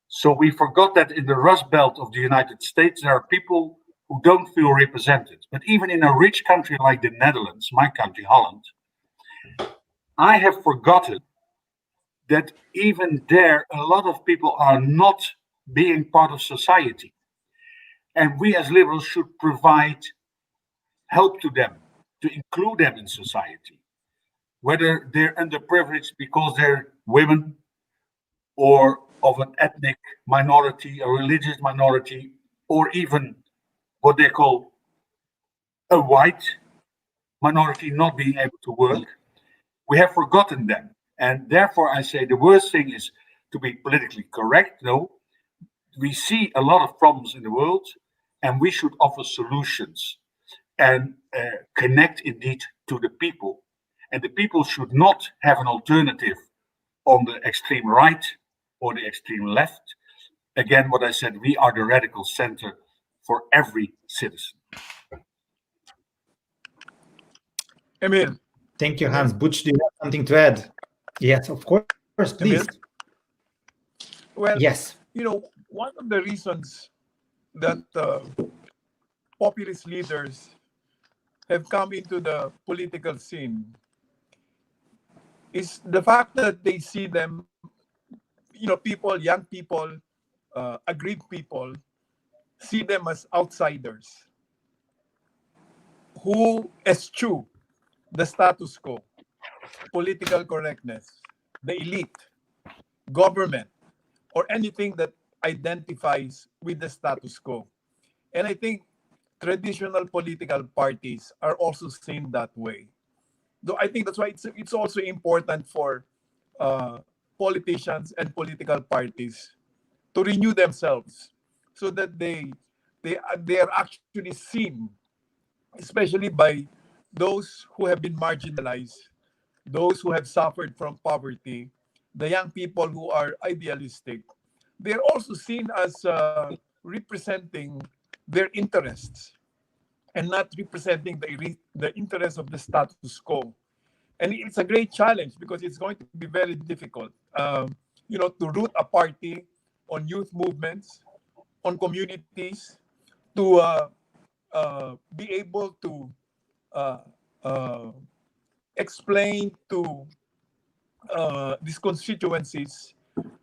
So we forgot that in the Rust Belt of the United States, there are people who don't feel represented. But even in a rich country like the Netherlands, my country, Holland, I have forgotten that even there, a lot of people are not being part of society. And we as liberals should provide help to them, to include them in society. Whether they're underprivileged because they're women or of an ethnic minority, a religious minority, or even what they call a white minority not being able to work. We have forgotten them. And therefore, I say the worst thing is to be politically correct. No, we see a lot of problems in the world, and we should offer solutions and connect indeed to the people. And the people should not have an alternative on the extreme right or the extreme left. Again, what I said, we are the radical center for every citizen. Emil, Thank you, Hans. Butch, do you have something to add? Yes, of course, please. Emil? Well, Yes. you know, one of the reasons that populist leaders have come into the political scene is the fact that they see them, you know, people, young people, aggrieved people, see them as outsiders who eschew the status quo, political correctness, the elite, government, or anything that identifies with the status quo. And I think traditional political parties are also seen that way. Though I think that's why it's also important for politicians and political parties to renew themselves so that they are actually seen, especially by those who have been marginalized, those who have suffered from poverty, the young people who are idealistic. They're also seen as representing their interests and not representing the interests of the status quo. And it's a great challenge because it's going to be very difficult, you know, to root a party on youth movements, on communities, to be able to explain to these constituencies,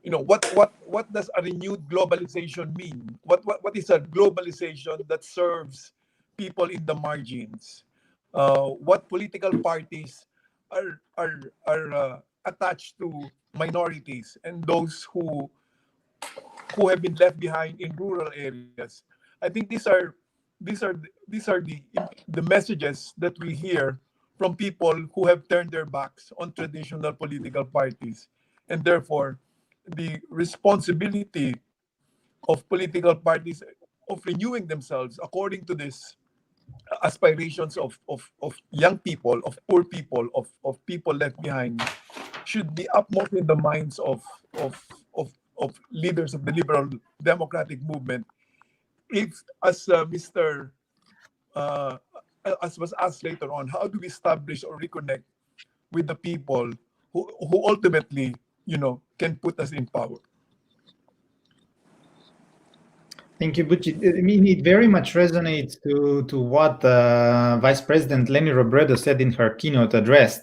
you know, what does a renewed globalization mean? What is a globalization that serves people in the margins? What political parties are attached to minorities and those who have been left behind in rural areas? I think these are the messages that we hear from people who have turned their backs on traditional political parties, and therefore the responsibility of political parties of renewing themselves according to this aspirations of young people, of poor people, of people left behind, should be upmost in the minds of leaders of the liberal democratic movement. If, as as was asked later on, how do we establish or reconnect with the people who ultimately, you know, can put us in power? Thank you, Butch. I mean, it very much resonates to what Vice President Leni Robredo said in her keynote address,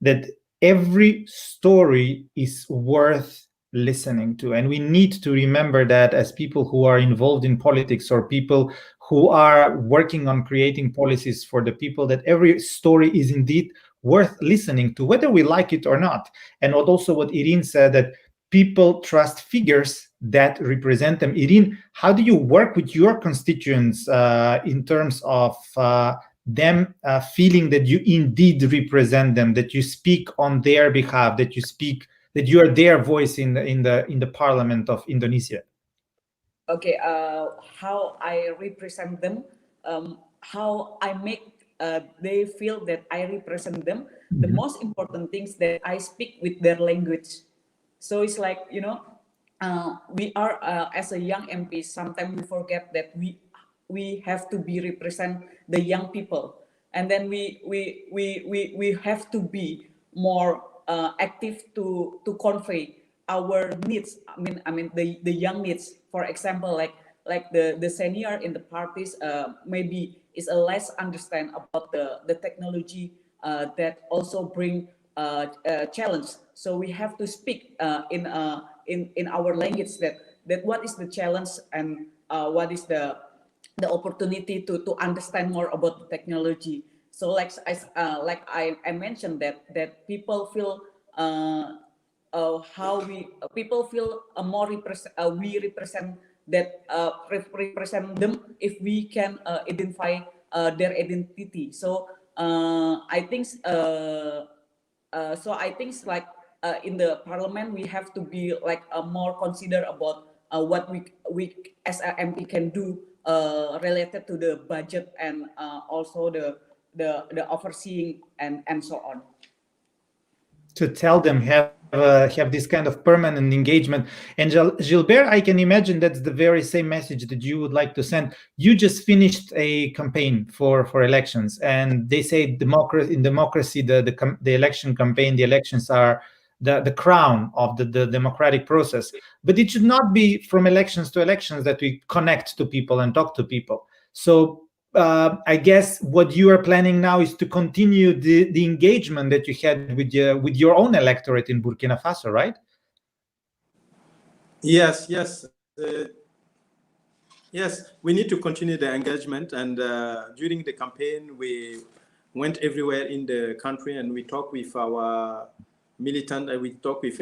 that every story is worth listening to. And we need to remember that as people who are involved in politics or people who are working on creating policies for the people, that every story is indeed worth listening to, whether we like it or not. And what Irene said, that people trust figures that represent them. Irene, how do you work with your constituents in terms of them feeling that you indeed represent them, that you speak on their behalf, that you are their voice in the Parliament of Indonesia? Okay, how I represent them, how I make they feel that I represent them. The most important things that I speak with their language. So it's like, you know, we are as a young MP, sometimes we forget that we have to be represent the young people, and then we have to be more active to convey our needs. I mean the young needs. For example, like the senior in the parties maybe is a less understand about the technology that also bring challenge. So we have to speak in our language that what is the challenge and what is the opportunity to understand more about the technology. So like I mentioned that people feel how we people feel more we represent that represent them if we can identify their identity. So I think like in the parliament we have to be like more consider about what we as a MP can do related to the budget and also the overseeing and so on. To tell them have this kind of permanent engagement. And Gilbert, I can imagine that's the very same message that you would like to send. You just finished a campaign for elections, and they say in democracy the election campaign, the elections are the crown of the democratic process. But it should not be from elections to elections that we connect to people and talk to people. So I guess what you are planning now is to continue the engagement that you had with your own electorate in Burkina Faso, right? Yes. Yes, we need to continue the engagement. And during the campaign, we went everywhere in the country and we talked with our militant and we talked with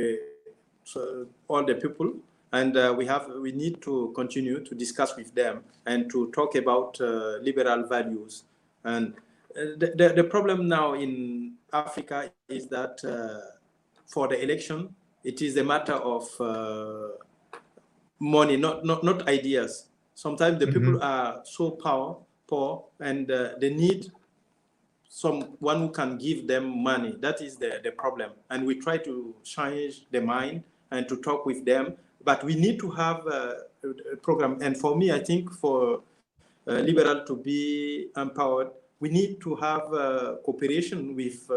all the people. And we need to continue to discuss with them and to talk about liberal values. And the problem now in Africa is that for the election, it is a matter of money, not ideas. Sometimes the people are so poor and they need someone who can give them money. That is the problem. And we try to change the mind and to talk with them. But we need to have a program. And for me, I think for liberal to be empowered, we need to have cooperation with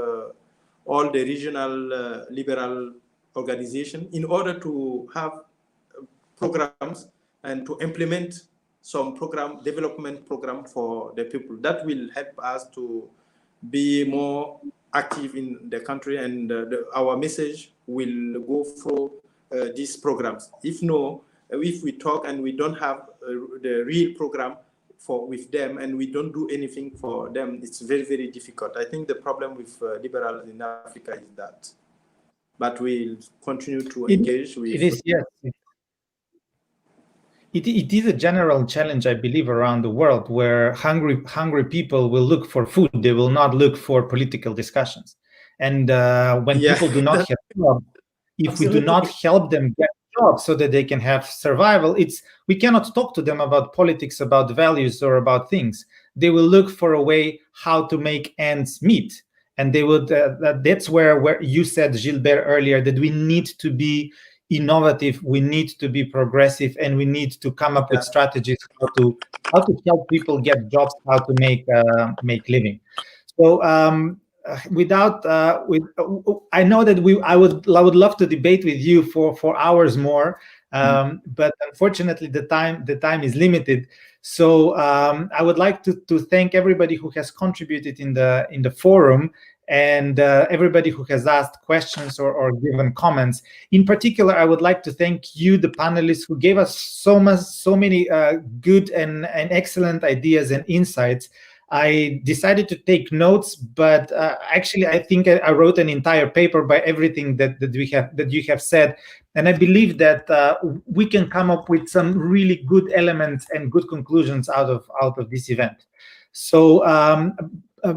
all the regional liberal organizations in order to have programs and to implement some development program for the people. That will help us to be more active in the country, and our message will go through these programs. If we talk and we don't have the real program with them and we don't do anything for them, it's very, very difficult. I think the problem with liberals in Africa is that. But we'll continue to engage with... It is, yes. It is a general challenge, I believe, around the world, where hungry people will look for food. They will not look for political discussions. And when people do not have jobs, if we do not help them get jobs so that they can have survival, we cannot talk to them about politics, about values, or about things. They will look for a way how to make ends meet. And they would. That's where you said, Gilbert, earlier, that we need to be innovative, we need to be progressive, and we need to come up with strategies how to help people get jobs, how to make living. So I know that I would love to debate with you for hours more, but unfortunately the time is limited. So I would like to thank everybody who has contributed in the forum, and everybody who has asked questions or given comments. In particular, I would like to thank you, the panelists, who gave us so many good and excellent ideas and insights. I decided to take notes, but actually, I think I wrote an entire paper by everything that you have said, and I believe that we can come up with some really good elements and good conclusions out of this event. So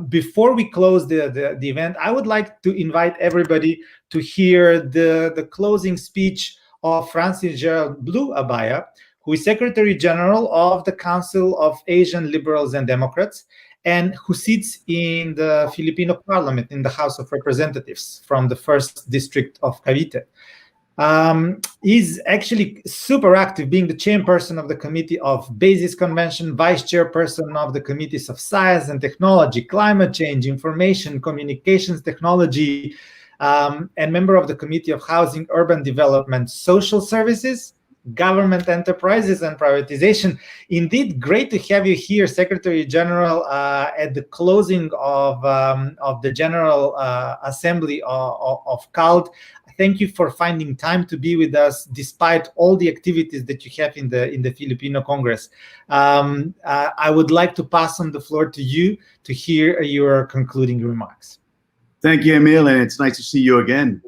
before we close the event, I would like to invite everybody to hear the closing speech of Francis Gerald Blue Abaya, who is Secretary General of the Council of Asian Liberals and Democrats, and who sits in the Filipino Parliament in the House of Representatives from the 1st District of Cavite. He's actually super active, being the chairperson of the Committee of Basis Convention, vice chairperson of the Committees of Science and Technology, Climate Change, Information, Communications Technology, and member of the Committee of Housing, Urban Development, Social Services, Government Enterprises and Privatization. Indeed, great to have you here, Secretary General, at the closing of the General Assembly of CALD. Thank you for finding time to be with us, despite all the activities that you have in the Filipino Congress. I would like to pass on the floor to you to hear your concluding remarks. Thank you, Emil, and it's nice to see you again.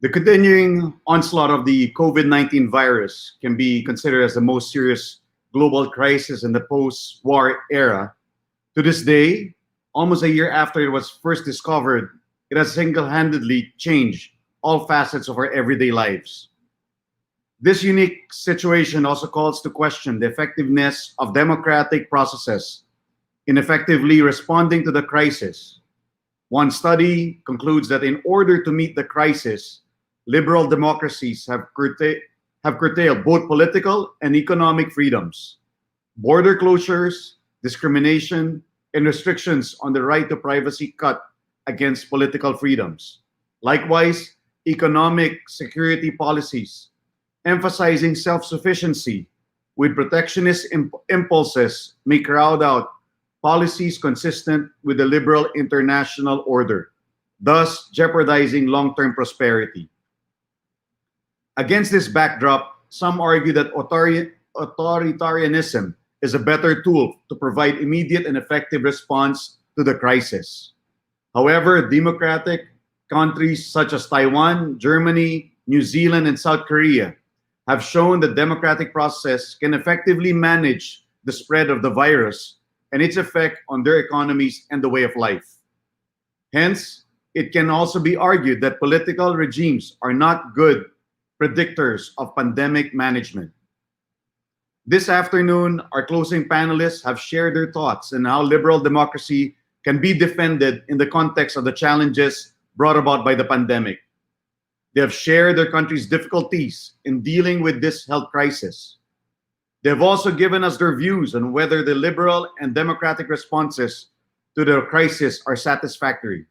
The continuing onslaught of the COVID-19 virus can be considered as the most serious global crisis in the post-war era. To this day, almost a year after it was first discovered, it has single-handedly changed all facets of our everyday lives. This unique situation also calls to question the effectiveness of democratic processes in effectively responding to the crisis. One study concludes that in order to meet the crisis, liberal democracies have curtailed both political and economic freedoms. Border closures, discrimination, and restrictions on the right to privacy cut against political freedoms. Likewise, economic security policies, emphasizing self-sufficiency with protectionist impulses, may crowd out policies consistent with the liberal international order, thus jeopardizing long-term prosperity. Against this backdrop, some argue that authoritarianism is a better tool to provide immediate and effective response to the crisis. However, democratic countries such as Taiwan, Germany, New Zealand, and South Korea have shown that democratic process can effectively manage the spread of the virus and its effect on their economies and the way of life. Hence, it can also be argued that political regimes are not good predictors of pandemic management. This afternoon, our closing panelists have shared their thoughts on how liberal democracy can be defended in the context of the challenges brought about by the pandemic. They have shared their country's difficulties in dealing with this health crisis. They have also given us their views on whether the liberal and democratic responses to the crisis are satisfactory.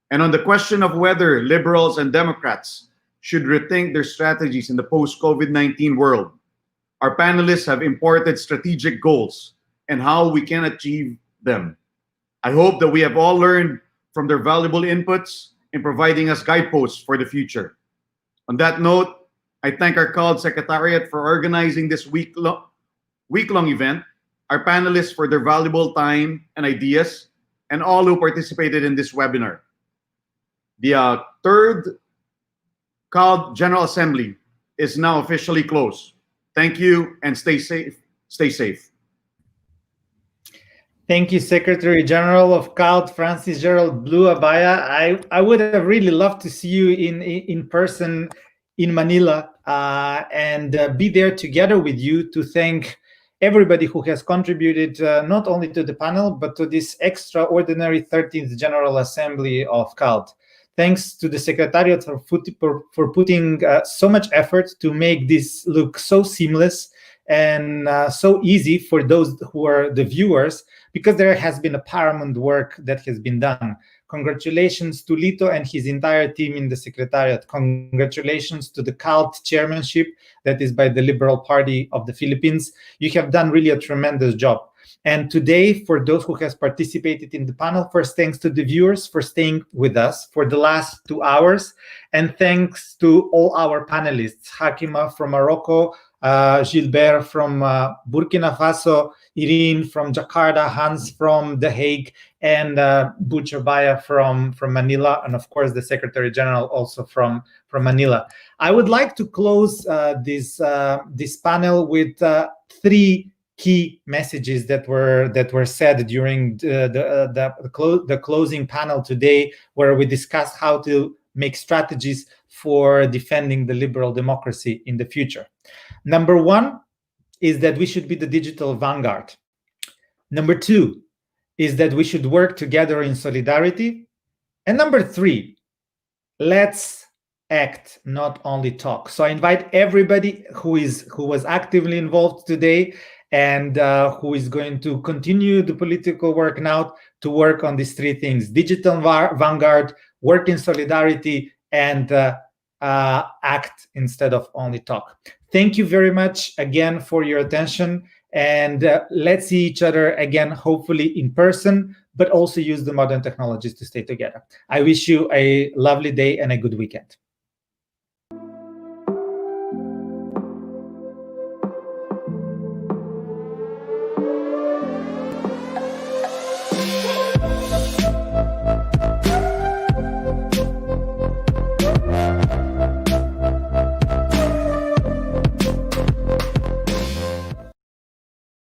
And on the question of whether liberals and Democrats should rethink their strategies in the post-COVID-19 world, our panelists have imported strategic goals and how we can achieve them. I hope that we have all learned from their valuable inputs in providing us guideposts for the future. On that note, I thank our CALD Secretariat for organizing this week-long event, our panelists for their valuable time and ideas, and all who participated in this webinar. The third CALD General Assembly is now officially closed. Thank you and stay safe. Stay safe. Thank you, Secretary General of CALD, Francis Gerald Blue Abaya. I would have really loved to see you in person in Manila and be there together with you to thank everybody who has contributed not only to the panel, but to this extraordinary 13th General Assembly of CALD. Thanks to the Secretariat for putting so much effort to make this look so seamless and so easy for those who are the viewers, because there has been a paramount work that has been done. Congratulations to Lito and his entire team in the Secretariat. Congratulations to the CALD chairmanship that is by the Liberal Party of the Philippines. You have done really a tremendous job. And today, for those who has participated in the panel, first thanks to the viewers for staying with us for the last 2 hours. And thanks to all our panelists, Hakima from Morocco, Gilbert from Burkina Faso, Irene from Jakarta, Hans from The Hague, and Butch Abaya from Manila, and of course the Secretary General also from Manila. I would like to close this panel with 3 key messages that were said during the closing panel today, where we discussed how to make strategies for defending the liberal democracy in the future. Number 1 is that we should be the digital vanguard. Number 2 is that we should work together in solidarity. And number 3, let's act, not only talk. So I invite everybody who was actively involved today and who is going to continue the political work now to work on these 3 things: digital vanguard, work in solidarity, and act instead of only talk. Thank you very much again for your attention, and let's see each other again, hopefully in person, but also use the modern technologies to stay together. I wish you a lovely day and a good weekend.